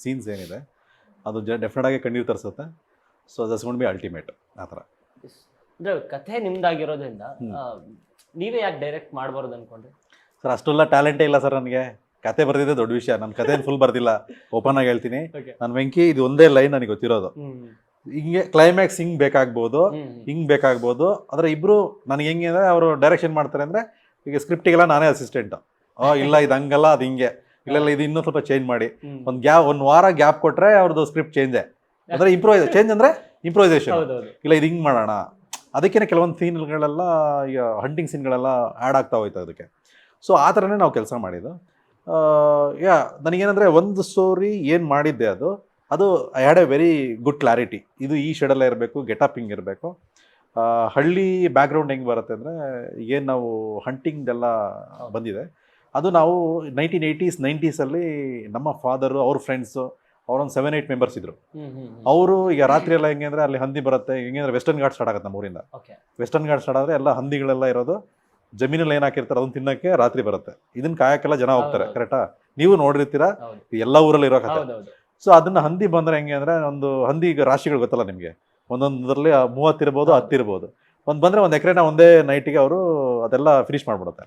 Speaker 2: ಸೀನ್ಸ್ ಏನಿದೆ ಅದು ಡೆಫಿನೆಟ್ ಆಗಿ ಕಣ್ಣೀರು ತರಿಸುತ್ತೆ. So that's gonna be ultimate ಆ ಥರ.
Speaker 1: ಅಂದ್ರೆ ಕಥೆ ನಿಮ್ದಾಗಿರೋದ್ರಿಂದ ನೀವೇ ಯಾಕೆ ಡೈರೆಕ್ಟ್ ಮಾಡಬಾರ್ದು ಅನ್ಕೊಂಡ್ರಿ
Speaker 2: ಸರ್? ಅಷ್ಟೆಲ್ಲ ಟ್ಯಾಲೆಂಟೇ ಇಲ್ಲ ಸರ್ ನನಗೆ. ಕತೆ ಬರ್ದಿದೆ ದೊಡ್ಡ ವಿಷಯ, ನನ್ನ ಕತೆ ಫುಲ್ ಬರ್ದಿಲ್ಲ, ಓಪನ್ ಆಗಿ ಹೇಳ್ತೀನಿ. ನಾನು ವೆಂಕಿ, ಇದು ಒಂದೇ ಲೈನ್ ನನಗೆ ಗೊತ್ತಿರೋದು. ಹಿಂಗೆ ಕ್ಲೈಮ್ಯಾಕ್ಸ್ ಹಿಂಗ್ ಬೇಕಾಗ್ಬೋದು, ಹಿಂಗ್ ಬೇಕಾಗ್ಬೋದು. ಆದರೆ ಇಬ್ರು ನನಗೆ ಹೆಂಗೆ ಅಂದರೆ ಅವರು ಡೈರೆಕ್ಷನ್ ಮಾಡ್ತಾರೆ ಅಂದರೆ ಈಗ ಸ್ಕ್ರಿಪ್ಟಿಗೆಲ್ಲ ನಾನೇ ಅಸಿಸ್ಟೆಂಟ್. ಇಲ್ಲ ಇದು ಹಂಗಲ್ಲ, ಅದು ಹಿಂಗೆ, ಇಲ್ಲ ಇದು ಇನ್ನೂ ಸ್ವಲ್ಪ ಚೇಂಜ್ ಮಾಡಿ, ಒಂದು ವಾರ ಗ್ಯಾಪ್ ಕೊಟ್ರೆ ಅವ್ರದ್ದು ಸ್ಕ್ರಿಪ್ಟ್ ಚೇಂಜೇ. ಅಂದರೆ ಚೇಂಜ್ ಅಂದರೆ ಇಂಪ್ರೂವೈಸೇಷನ್. ಇಲ್ಲ ಇದು ಹಿಂಗೆ ಮಾಡೋಣ, ಅದಕ್ಕೇ ಕೆಲವೊಂದು ಸೀನ್ಗಳೆಲ್ಲ ಈಗ ಹಂಟಿಂಗ್ ಸೀನ್ಗಳೆಲ್ಲ ಆ್ಯಡ್ ಆಗ್ತಾ ಹೋಯ್ತು ಅದಕ್ಕೆ. ಸೊ ಆ ಥರನೇ ನಾವು ಕೆಲಸ ಮಾಡಿದ್ದು. ನನಗೇನಂದರೆ ಒಂದು ಸ್ಟೋರಿ ಏನು ಮಾಡಿದ್ದೆ ಅದು I had A very good clarity. ಇದು ಈ ಶೇಡಲ್ಲೇ ಇರಬೇಕು, ಗೆಟಪ್ ಹಿಂಗೆ ಇರಬೇಕು. ಹಳ್ಳಿ ಬ್ಯಾಕ್ಗ್ರೌಂಡ್ ಹೆಂಗೆ ಬರುತ್ತೆ ಅಂದರೆ, ಏನು ನಾವು ಹಂಟಿಂಗ್ದೆಲ್ಲ ಬಂದಿದೆ ಅದು ನಾವು 1980s 90s ನಮ್ಮ ಫಾದರು ಅವ್ರ ಫ್ರೆಂಡ್ಸು ಅವರೊಂದು 7-8 ಮೆಂಬರ್ಸ್ ಇದ್ರು. ಅವರು ಈಗ ರಾತ್ರಿ ಎಲ್ಲ ಹೆಂಗೆ ಅಂದರೆ ಅಲ್ಲಿ ಹಂದಿ ಬರುತ್ತೆ, ಹೆಂಗೆ ಅಂದರೆ ವೆಸ್ಟರ್ನ್ ಘಾಟ್ ಸ್ಟಾರ್ಟ್ ಆಗುತ್ತೆ ನಮ್ಮ ಊರಿಂದ. ವೆಸ್ಟರ್ನ್ ಘಾಟ್ ಸ್ಟಾರ್ಟ್ ಆದರೆ ಎಲ್ಲ ಹಂದಿಗಳೆಲ್ಲ ಇರೋದು ಜಮೀನಲ್ಲಿ ಏನು ಹಾಕಿರ್ತಾರೆ ಅದನ್ನ ತಿನ್ನಕ್ಕೆ ರಾತ್ರಿ ಬರುತ್ತೆ. ಇದನ್ನ ಕಾಯಕ್ಕೆಲ್ಲ ಜನ ಹೋಗ್ತಾರೆ, ಕರೆಕ್ಟಾ? ನೀವು ನೋಡಿರ್ತೀರಾ, ಎಲ್ಲ ಊರಲ್ಲಿ ಇರೋ ಕಥೆ. ಸೊ ಅದನ್ನ ಹಂದಿ ಬಂದರೆ ಹೆಂಗೆ ಅಂದರೆ, ಒಂದು ಹಂದಿ ಈಗ ರಾಶಿಗಳು ಗೊತ್ತಲ್ಲ ನಿಮಗೆ, ಒಂದೊಂದರಲ್ಲಿ 30 ಇರ್ಬೋದು, 10 ಇರ್ಬೋದು. ಒಂದು ಬಂದರೆ 1 ಎಕರೆನ ಒಂದೇ ನೈಟಿಗೆ ಅವರು ಅದೆಲ್ಲ ಫಿನಿಶ್ ಮಾಡಿಬಿಡುತ್ತೆ.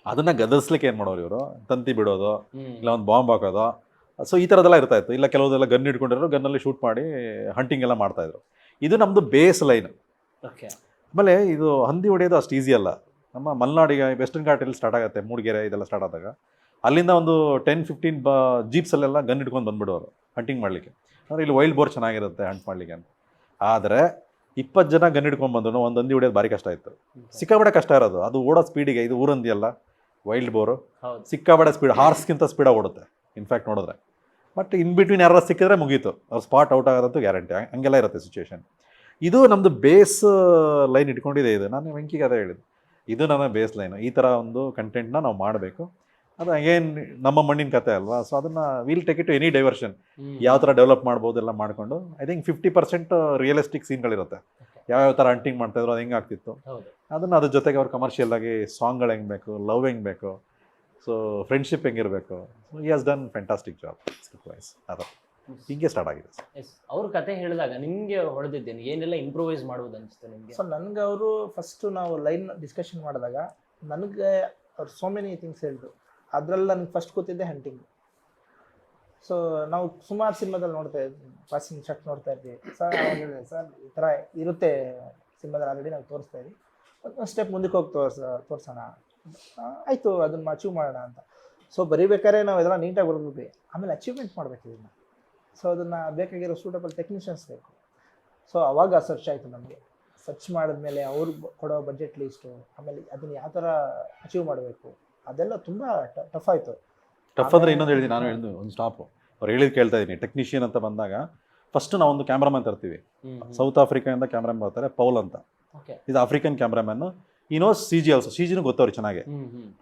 Speaker 2: ಅದನ್ನು ಗದರ್ಸ್ಲಿಕ್ಕೆ ಏನು ಮಾಡೋರು ಇವರು, ತಂತಿ ಬಿಡೋದು, ಇಲ್ಲ ಒಂದು ಬಾಂಬ್ ಹಾಕೋದು. ಸೊ ಈ ಥರದ್ದೆಲ್ಲ ಇರ್ತಾ ಇತ್ತು. ಇಲ್ಲ ಕೆಲವುದೆಲ್ಲ ಗನ್ ಇಟ್ಕೊಂಡಿರೋ, ಗನ್ನಲ್ಲಿ ಶೂಟ್ ಮಾಡಿ ಹಂಟಿಂಗ್ ಎಲ್ಲ ಮಾಡ್ತಾಯಿದ್ರು. ಇದು ನಮ್ಮದು ಬೇಸ್ ಲೈನ್. ಆಮೇಲೆ ಇದು ಹಂದಿ ಹೊಡೆಯೋದು ಅಷ್ಟು ಈಸಿ ಅಲ್ಲ. ನಮ್ಮ ಮಲೆನಾಡಿಗೆ ವೆಸ್ಟರ್ನ್ ಘಾಟಲ್ಲಿ ಸ್ಟಾರ್ಟ್ ಆಗುತ್ತೆ, ಮೂಡಿಗೆರೆ ಇದೆಲ್ಲ ಸ್ಟಾರ್ಟ್ ಆದಾಗ ಅಲ್ಲಿಂದ ಒಂದು 10-15 ಜೀಪ್ಸಲ್ಲೆಲ್ಲ ಗನ್ ಇಟ್ಕೊಂಡು ಬಂದುಬಿಡೋರು ಹಂಟಿಂಗ್ ಮಾಡಲಿಕ್ಕೆ. ಅಂದರೆ ಇಲ್ಲಿ ವೈಲ್ಡ್ ಬೋರ್ ಚೆನ್ನಾಗಿರುತ್ತೆ ಹಂಟ್ ಮಾಡಲಿಕ್ಕೆ ಅಂತ. ಆದರೆ 20 ಜನ ಗನ್ ಇಟ್ಕೊಂಡು ಬಂದ್ರು ಒಂದು ಹಂದಿ ಹೊಡೆಯೋದು ಭಾರಿ ಕಷ್ಟ ಇತ್ತು. ಸಿಕ್ಕಾಬಡೆ ಕಷ್ಟ ಇರೋದು. ಅದು ಓಡೋ ಸ್ಪೀಡಿಗೆ, ಇದು ಊರಂದಿ ಅಲ್ಲ, ವೈಲ್ಡ್ ಬೋರು ಸಿಕ್ಕಾಬಡೆ ಸ್ಪೀಡ್, ಹಾರ್ಸ್ಗಿಂತ ಸ್ಪೀಡಾಗಿ ಓಡುತ್ತೆ ಇನ್ಫ್ಯಾಕ್ಟ್ ನೋಡಿದ್ರೆ. ಬಟ್ ಇನ್ ಬಿಟ್ವೀನ್ ಯಾರು ಸಿಕ್ಕಿದ್ರೆ ಮುಗೀತು, ಅವ್ರು ಸ್ಪಾಟ್ ಔಟ್ ಆಗೋದಂತೂ ಗ್ಯಾರಂಟಿ. ಹಂಗೆಲ್ಲ ಇರುತ್ತೆ ಸಿಚುವೇಶನ್. ಇದು ನಮ್ಮದು ಬೇಸ್ ಲೈನ್ ಇಟ್ಕೊಂಡಿದೆ. ಇದು ನಾನು ವೆಂಕಿಗೆ ಅದೇ ಹೇಳಿದ್ದು, ಇದು ನನ್ನ ಬೇಸ್ ಲೈನು. ಈ ಥರ ಒಂದು ಕಂಟೆಂಟ್ನ ನಾವು ಮಾಡಬೇಕು. ಅದು ಅಗೇನ್ ನಮ್ಮ ಮಣ್ಣಿನ ಕತೆ ಅಲ್ವಾ. ಸೊ ಅದನ್ನು will take it to any diversion. ಯಾವ ಥರ ಡೆವಲಪ್ ಮಾಡ್ಬೋದು ಎಲ್ಲ ಮಾಡಿಕೊಂಡು, ಐ ಥಿಂಕ್ 50% ರಿಯಲಿಸ್ಟಿಕ್ ಸೀನ್ಗಳಿರುತ್ತೆ. ಯಾವ್ಯಾವ ಥರ ಹಂಟಿಂಗ್ ಮಾಡ್ತಾಯಿದ್ರು, ಅದು ಹೆಂಗೆ ಆಗ್ತಿತ್ತು ಅದನ್ನು, ಅದ್ರ ಜೊತೆಗೆ ಅವ್ರು ಕಮರ್ಷಿಯಲ್ ಆಗಿ ಸಾಂಗ್ಗಳು ಹೆಂಗೆ ಬೇಕು, ಲವ್ ಹೆಂಗೆ ಬೇಕು, ಸೊ ಫ್ರೆಂಡ್ಶಿಪ್ ಹೆಂಗಿರಬೇಕು. So he has done fantastic job script wise. ಅದು ಹೀಗೆ ಸ್ಟಾರ್ಟ್ ಆಗಿದೆ.
Speaker 1: ಅವ್ರ ಕತೆ ಹೇಳಿದಾಗ ನಿಮಗೆ ಹೊಡೆದಿದ್ದೇನೆ, ಏನೆಲ್ಲ ಇಂಪ್ರೂವೈಸ್ ಮಾಡೋದು ಅನಿಸ್ತು ನಿಮಗೆ?
Speaker 4: ಸೊ ನನಗೆ ಅವರು ಫಸ್ಟು ನಾವು ಲೈನ್ ಡಿಸ್ಕಷನ್ ಮಾಡಿದಾಗ ನನಗೆ ಅವ್ರು ಸೋ ಮೆನಿ ಥಿಂಗ್ಸ್ ಹೇಳಿದ್ರು. ಅದರಲ್ಲಿ ನನಗೆ ಫಸ್ಟ್ ಗೊತ್ತಿದ್ದೆ ಹಂಟಿಂಗ್. ಸೊ ನಾವು ಸುಮಾರು ಸಿನಿಮಾದಲ್ಲಿ ನೋಡ್ತಾ ಇದ್ವಿ, ಪಾಸಿಂಗ್ ಶಾಟ್ ನೋಡ್ತಾ ಇದ್ವಿ. ಸರ್ ಅವಾಗ ಹೇಳಿದೆ, ಸರ್ ಈ ಥರ ಇರುತ್ತೆ ಸಿನಿಮಾದಲ್ಲಿ ಆಲ್ರೆಡಿ ನಾವು ತೋರಿಸ್ತಾ ಇದ್ವಿ, ಒಂದು ಸ್ಟೆಪ್ ಮುಂದಕ್ಕೆ ಹೋಗಿ ತೋರಿಸೋಣ, ಆಯಿತು ಅದನ್ನು ಅಚೀವ್ ಮಾಡೋಣ ಅಂತ. ಸೊ ಬರೀಬೇಕಾದ್ರೆ ನಾವು ಇದೆಲ್ಲ ನೀಟಾಗಿ ಬರೆದ್ಬಿಟ್ವಿ. ಆಮೇಲೆ ಅಚೀವ್ಮೆಂಟ್ ಮಾಡಬೇಕು ಇದನ್ನು. ಸೊ ಅದನ್ನು ಬೇಕಾಗಿರೋ ಸೂಟಬಲ್ ಟೆಕ್ನಿಷಿಯನ್ಸ್ ಬೇಕು. ಸೊ ಅವಾಗ ಸರ್ಚ್ ಆಯಿತು ನಮಗೆ. ಸರ್ಚ್ ಮಾಡಿದ್ಮೇಲೆ ಅವ್ರು ಕೊಡೋ ಬಜೆಟ್ ಲೀಸ್ಟು, ಆಮೇಲೆ ಅದನ್ನು ಯಾವ ಥರ ಅಚೀವ್ ಮಾಡಬೇಕು, ಅದೆಲ್ಲ ತುಂಬ ಟಫ್ ಆಯಿತು.
Speaker 2: ಟಫ್ ಅಂದರೆ ಇನ್ನೊಂದು ಹೇಳಿದ್ದೀನಿ, ನಾನು ಹೇಳಿದ್ದು ಒಂದು ಸ್ಟಾಪು. ಅವ್ರು ಹೇಳಿದ್ದು ಕೇಳ್ತಾ ಇದ್ದೀನಿ. ಟೆಕ್ನಿಷಿಯನ್ ಅಂತ ಬಂದಾಗ ಫಸ್ಟ್ ನಾವೊಂದು ಕ್ಯಾಮ್ರಾಮನ್ ತರ್ತೀವಿ. ಸೌತ್ ಆಫ್ರಿಕಾದಿಂದ ಕ್ಯಾಮ್ರಾಮನ್ ಬರ್ತಾರೆ, ಪೌಲ್ ಅಂತ. ಇದು ಆಫ್ರಿಕನ್ ಕ್ಯಾಮ್ರಾಮನ್ನು. ಇನ್ನೋ CG ಆಲ್ಸೋ, CGನೂ ಗೊತ್ತವ್ರಿ ಚೆನ್ನಾಗಿ.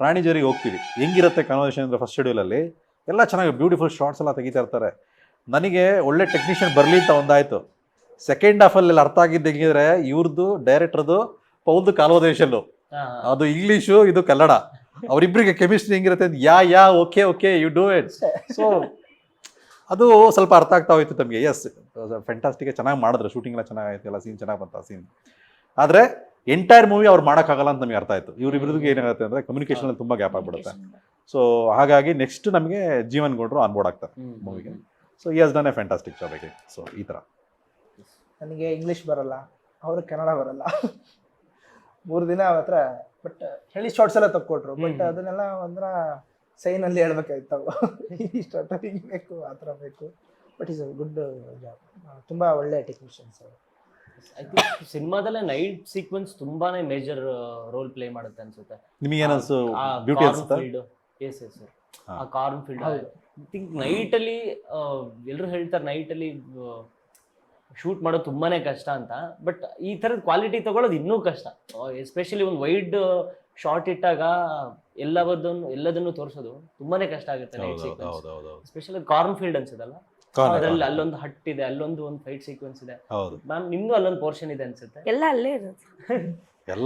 Speaker 2: ರಾಣಿಜರಿಗೆ ಹೋಗ್ತೀವಿ, ಹೆಂಗಿರುತ್ತೆ ಕನ್ವರ್ಸೇಷನ್ ಅಂದರೆ ಫಸ್ಟ್ ಶೆಡ್ಯೂಲಲ್ಲಿ ಎಲ್ಲ ಚೆನ್ನಾಗಿ ಬ್ಯೂಟಿಫುಲ್ ಶಾರ್ಟ್ಸ್ ಎಲ್ಲ ತೆಗಿತಾ ಇರ್ತಾರೆ. ನನಗೆ ಒಳ್ಳೆ ಟೆಕ್ನಿಷಿಯನ್ ಬರಲಿ ಅಂತ ಒಂದಾಯಿತು. ಸೆಕೆಂಡ್ ಹಾಫಲ್ಲಿ ಅರ್ಥ ಆಗಿದ್ದು ಹೆಂಗಿದ್ರೆ, ಇವ್ರದ್ದು ಡೈರೆಕ್ಟರ್ದು ಪೌಲ್ದು ಕಾನ್ವರ್ಸೇಷನ್ನು, ಅದು ಇಂಗ್ಲೀಷು, ಇದು ಕನ್ನಡ. ಅವರಿಬ್ಬರಿಗೆ ಕೆಮಿಸ್ಟ್ರಿ ಹೆಂಗಿರುತ್ತೆ, yeah okay you do it. So ಅದು ಸ್ವಲ್ಪ ಅರ್ಥ ಆಗ್ತಾ ಹೋಯ್ತು ನಮಗೆ. ಎಸ್, ಫ್ಯಾಂಟಾಸ್ಟಿಕ್, ಚೆನ್ನಾಗಿ ಮಾಡಿದ್ರು, ಶೂಟಿಂಗ್ ಎಲ್ಲ ಚೆನ್ನಾಗಾಯ್ತು, ಎಲ್ಲ ಸೀನ್ ಚೆನ್ನಾಗಿ ಬಂತ ಸೀನ್. ಆದರೆ ಎಂಟೈರ್ ಮೂವಿ ಅವ್ರು ಮಾಡೋಕ್ಕಾಗಲ್ಲ ಅಂತ ನಮಗೆ ಅರ್ಥ ಆಯಿತು. ಇವರಿಬ್ಬರಿಗೆ ಏನಾಗುತ್ತೆ ಅಂದರೆ ಕಮ್ಯುನಿಕೇಷನಲ್ಲಿ ತುಂಬ ಗ್ಯಾಪ್ ಆಗಿಬಿಡುತ್ತೆ. ಸೊ ಹಾಗಾಗಿ ನೆಕ್ಸ್ಟ್ ನಮಗೆ ಜೀವನ್ ಗೌಡ್ರು ಆನ್ಬೋರ್ಡ್ ಆಗ್ತಾರೆ ಮೂವಿಗೆ. So he has done a fantastic job again. So ಈ ಥರ
Speaker 4: ನನಗೆ ಇಂಗ್ಲೀಷ್ ಬರಲ್ಲ, ಅವರು ಕನ್ನಡ ಬರಲ್ಲ. 3 ದಿನ ಹತ್ರ ಬಟ್ ಹೇಳಿ ಶಾರ್ಟ್ಸ್ ಎಲ್ಲ ತಕ್ಕೊಟ್ರು. ಬಟ್ ಅದನ್ನೆಲ್ಲ ಒಂಥರ ಸೈನಲ್ಲಿ ಹೇಳ್ಬೇಕಾಯ್ತು. ಇಷ್ಟು ಬೇಕು, ಆ ಥರ ಬೇಕು. But is a good job. ತುಂಬ ಒಳ್ಳೆ ಟೆಕ್ನಿಷಿಯನ್ಸ್ ಅವರು.
Speaker 1: ಐ ಥಿಂಕ್ ಸಿನಿಮಾದಲ್ಲೇ ನೈಟ್ ಸೀಕ್ವೆನ್ಸ್ ತುಂಬಾನೇ ಮೇಜರ್ ರೋಲ್ ಪ್ಲೇ ಮಾಡುತ್ತೆ ಅನ್ಸುತ್ತೆ.
Speaker 2: ನಿಮಗೇನನ್ಸು ಬ್ಯೂಟಿ ಅನ್ಸುತ್ತೆ?
Speaker 1: ಎಸ್ ಸರ್, ಆ ಕಾರ್ನ್ ಫೀಲ್ಡ್ ಐ ಥಿಂಕ್ ನೈಟಲ್ಲಿ ಎಲ್ಲರೂ ಹೇಳ್ತಾರೆ ನೈಟಲ್ಲಿ ಶೂಟ್ ಮಾಡೋದು ತುಂಬಾನೇ ಕಷ್ಟ ಅಂತ. ಬಟ್ ಈ ಥರದ ಕ್ವಾಲಿಟಿ ತಗೊಳ್ಳೋದು ಇನ್ನೂ ಕಷ್ಟ. ಎಸ್ಪೆಷಲಿ ಒಂದು ವೈಡ್ ಶಾರ್ಟ್ ಇಟ್ಟಾಗ ಎಲ್ಲದನ್ನು ತೋರಿಸೋದು ತುಂಬಾನೇ ಕಷ್ಟ ಆಗುತ್ತೆ night sequence. Especially corn field ಅನ್ಸುತ್ತಲ್ಲ, ಅದರಲ್ಲಿ ಅಲ್ಲೊಂದು ಹಟ್ ಇದೆ, ಅಲ್ಲೊಂದು ಫೈಟ್ ಸೀಕ್ವೆನ್ಸ್ ಇದೆ. ಮ್ಯಾಮ್ ನಿಮ್ದು ಅಲ್ಲೊಂದು ಪೋರ್ಷನ್ ಇದೆ ಅನ್ಸುತ್ತೆ.
Speaker 3: ಎಲ್ಲ ಅಲ್ಲೇ ಇರೋದು.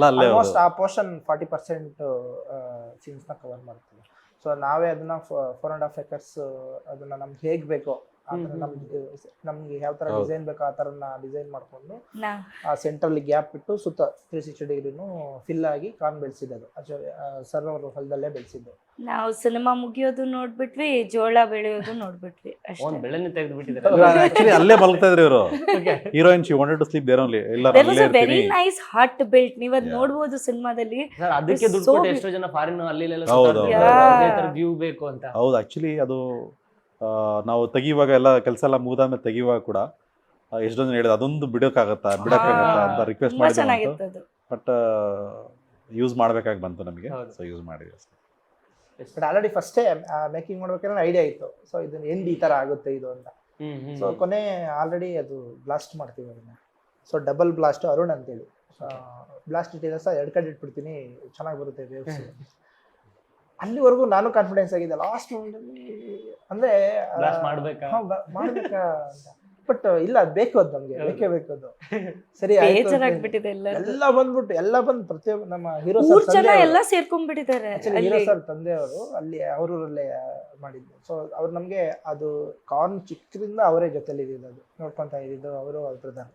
Speaker 4: ಆಲ್ಮೋಸ್ಟ್ ಆ ಪೋರ್ಷನ್ 40% ಸೀನ್ಸ್ನ ಕವರ್ ಮಾಡ್ತೀವಿ. ಸೊ ನಾವೇ ಅದನ್ನ 4.5 acres ಅದನ್ನ ನಮ್ಗೆ ಹೇಗೆ ಬೇಕೋ ಆ ಥರ ನಮ್ಗೆ ಯಾವ ಥರ
Speaker 2: ಹೌದು.
Speaker 4: ಡಿಸೈನ್ ಬೇಕೋ ಆ ಥರನ ಡಿಸೈನ್ ಮಾಡಿಕೊಂಡು
Speaker 3: ನಾ
Speaker 4: ಆ ಸೆಂಟ್ರಲ್ಲಿ ಗ್ಯಾಪ್ ಇಟ್ಟು ಸುತ್ತ 360 ಡಿಗ್ರಿನೂ ಫಿಲ್ ಆಗಿ ಕಾರ್ನ್ ಬೆಳೆಸಿದ್ದು ಆಕ್ಚುಲಿ ಸರ್ ಅವರು ಹೊಲದಲ್ಲೇ ಬೆಳೆಸಿದ್ದು.
Speaker 3: ನಾವು ಸಿನಿಮಾ ಮುಗಿಯೋದು ನೋಡ್ಬಿಟ್ವಿ, ಜೋಳ ಬೆಳೆಯೋದು ನೋಡ್ಬಿಟ್ವಿ
Speaker 1: ಅವ್ನ್
Speaker 3: ಅಷ್ಟೇ.
Speaker 1: ಬೆಳೆನೇ ತೆಗೆದು ಬಿಟ್ಟಿದ್ದಾರೆ.
Speaker 2: ಆಕ್ಚುಲಿ ಅಲ್ಲೇ ಮಲಗ್ತಾ ಇದ್ರು ಇವರು. Heroine she wanted to sleep there only. ಇಲ್ಲ
Speaker 3: There was
Speaker 2: ಅಲ್ಲೇ
Speaker 3: a very
Speaker 2: ಇರ್ತೀನಿ.
Speaker 3: nice heart built. ನೀವ್ ಅದ್
Speaker 2: Yeah.
Speaker 3: ನೋಡ್ಬೋದು ಸಿನಿಮಾದಲ್ಲಿ.
Speaker 1: ಸರ್ ಅದಕ್ಕೆ ದುಡ್ಡು
Speaker 3: So
Speaker 1: ಕೊಟ್ಟು ಎಷ್ಟೋ ಜನ ಫಾರಿನ್ ಅಲ್ಲಿ ಇಲ್ಲೆಲ್ಲ
Speaker 2: ಹೌದು,
Speaker 1: ಸುತ್ತಾಡ್ತಿದ್ದಾರೆ.
Speaker 3: ಹೌದು.
Speaker 1: ಅದೇ ತರ ವ್ಯೂ ಬೇಕು ಅಂತ.
Speaker 2: ಹೌದು, ಆಕ್ಚುಲಿ ಅದು ನಾವು ತೆಗಿಯುವಾಗ ಎಲ್ಲ ಕೆಲಸ ಎಲ್ಲ ಮುಗಿದಾದ್ಮೇಲೆ ತೆಗಿಯುವಾಗ ಕೂಡ ಎಷ್ಟೊಂದು ಜನ ಹೇಳಿದ್ರು ಅದೊಂದು ಬಿಡೋಕ್ಕಾಗತ್ತಾ ಅಂತ ರಿಕ್ವೆಸ್ಟ್
Speaker 3: ತುಂಬಾ
Speaker 2: ಮಾಡಿದ್ರು.
Speaker 3: ಚೆನ್ನಾಗಿತ್ತು ಅದು.
Speaker 2: ಬಟ್ ಯೂಸ್ ಮಾಡ್ಬೇಕಾಗಿ ಬಂತು ನಮಗೆ,
Speaker 1: ಹೌದು.
Speaker 2: ಸೊ ಯೂಸ್ ಮಾಡಿದ್ವಿ ಅಷ್ಟೇ.
Speaker 4: ಬಟ್ ಆಲ್ರೆಡಿ ಫಸ್ಟೇ ಮೇಕಿಂಗ್ ಮಾಡ್ಬೇಕಾದ್ರೆ ಐಡಿಯಾ ಇತ್ತು. ಸೊ ಇದನ್ನ ಎಂಡ್ ಈ ಥರ ಆಗುತ್ತೆ ಇದು ಅಂತ. ಸೊ ಕೊನೆ ಆಲ್ರೆಡಿ ಅದು ಬ್ಲಾಸ್ಟ್ ಮಾಡ್ತೀವಿ ಅದನ್ನ. ಸೊ ಡಬಲ್ ಬ್ಲಾಸ್ಟ್ ಅರುಣ್ ಅಂತೇಳಿ ಬ್ಲಾಸ್ಟ್ ಇಟ್ಟಿದ್ರೆ ಸಹ 2 ಕಡೆ ಇಟ್ಬಿಡ್ತೀನಿ, ಚೆನ್ನಾಗಿ ಬರುತ್ತೆ ವೇವ್ಸ್. ಅಲ್ಲಿವರೆಗೂ ನಾನು ಕಾನ್ಫಿಡೆನ್ಸ್ ಆಗಿದ್ದೆ. ಲಾಸ್ಟ್ ಮೂಮೆಂಟಲ್ಲಿ ಅಂದರೆ
Speaker 1: Blast ಮಾಡ್ಬೇಕಾ?
Speaker 4: ಮಾಡ್ಬೇಕಾ ಅಂತ. ಬಟ್ ಇಲ್ಲ, ಅದು ಬೇಕು, ಅದು ನಮಗೆ ಬೇಕೇ ಬೇಕು ಅದು. ಸರಿ ಆಯ್ತು ಅಂತ
Speaker 3: ಬೇಜಾರಾಗ್ಬಿಟ್ಟಿದೆ ಎಲ್ಲರಿಗೂ.
Speaker 4: ಎಲ್ಲ ಬಂದ್ಬಿಟ್ಟು ಪ್ರತಿಯೊಬ್ಬ ನಮ್ಮ ಹೀರೋ
Speaker 3: ಮೂರ್ ಜನ ಎಲ್ಲ ಸೇರ್ಕೊಂಡ್ಬಿಟ್ಟಿದ್ದಾರೆ
Speaker 4: ಹೀರೋ
Speaker 3: ಅಲ್ಲಿ.
Speaker 4: ಸರ್ ತಂದೆಯವರು ಅಲ್ಲಿ ಅವರೂರಲ್ಲೇ ಮಾಡಿದ್ದು. ಸೊ ಅವ್ರು ನಮಗೆ ಅದು ಕಾರ್ನ್ ಚಿಕ್ಕದಿಂದ ಅವರೇ ಜೊತೆಲಿ ಇದ್ದಿದ್ದು, ಅದು ನೋಡ್ಕೊಂತ ಇದ್ದಿದ್ದು ಅವರು ಅವ್ರ ಪ್ರಧಾನ.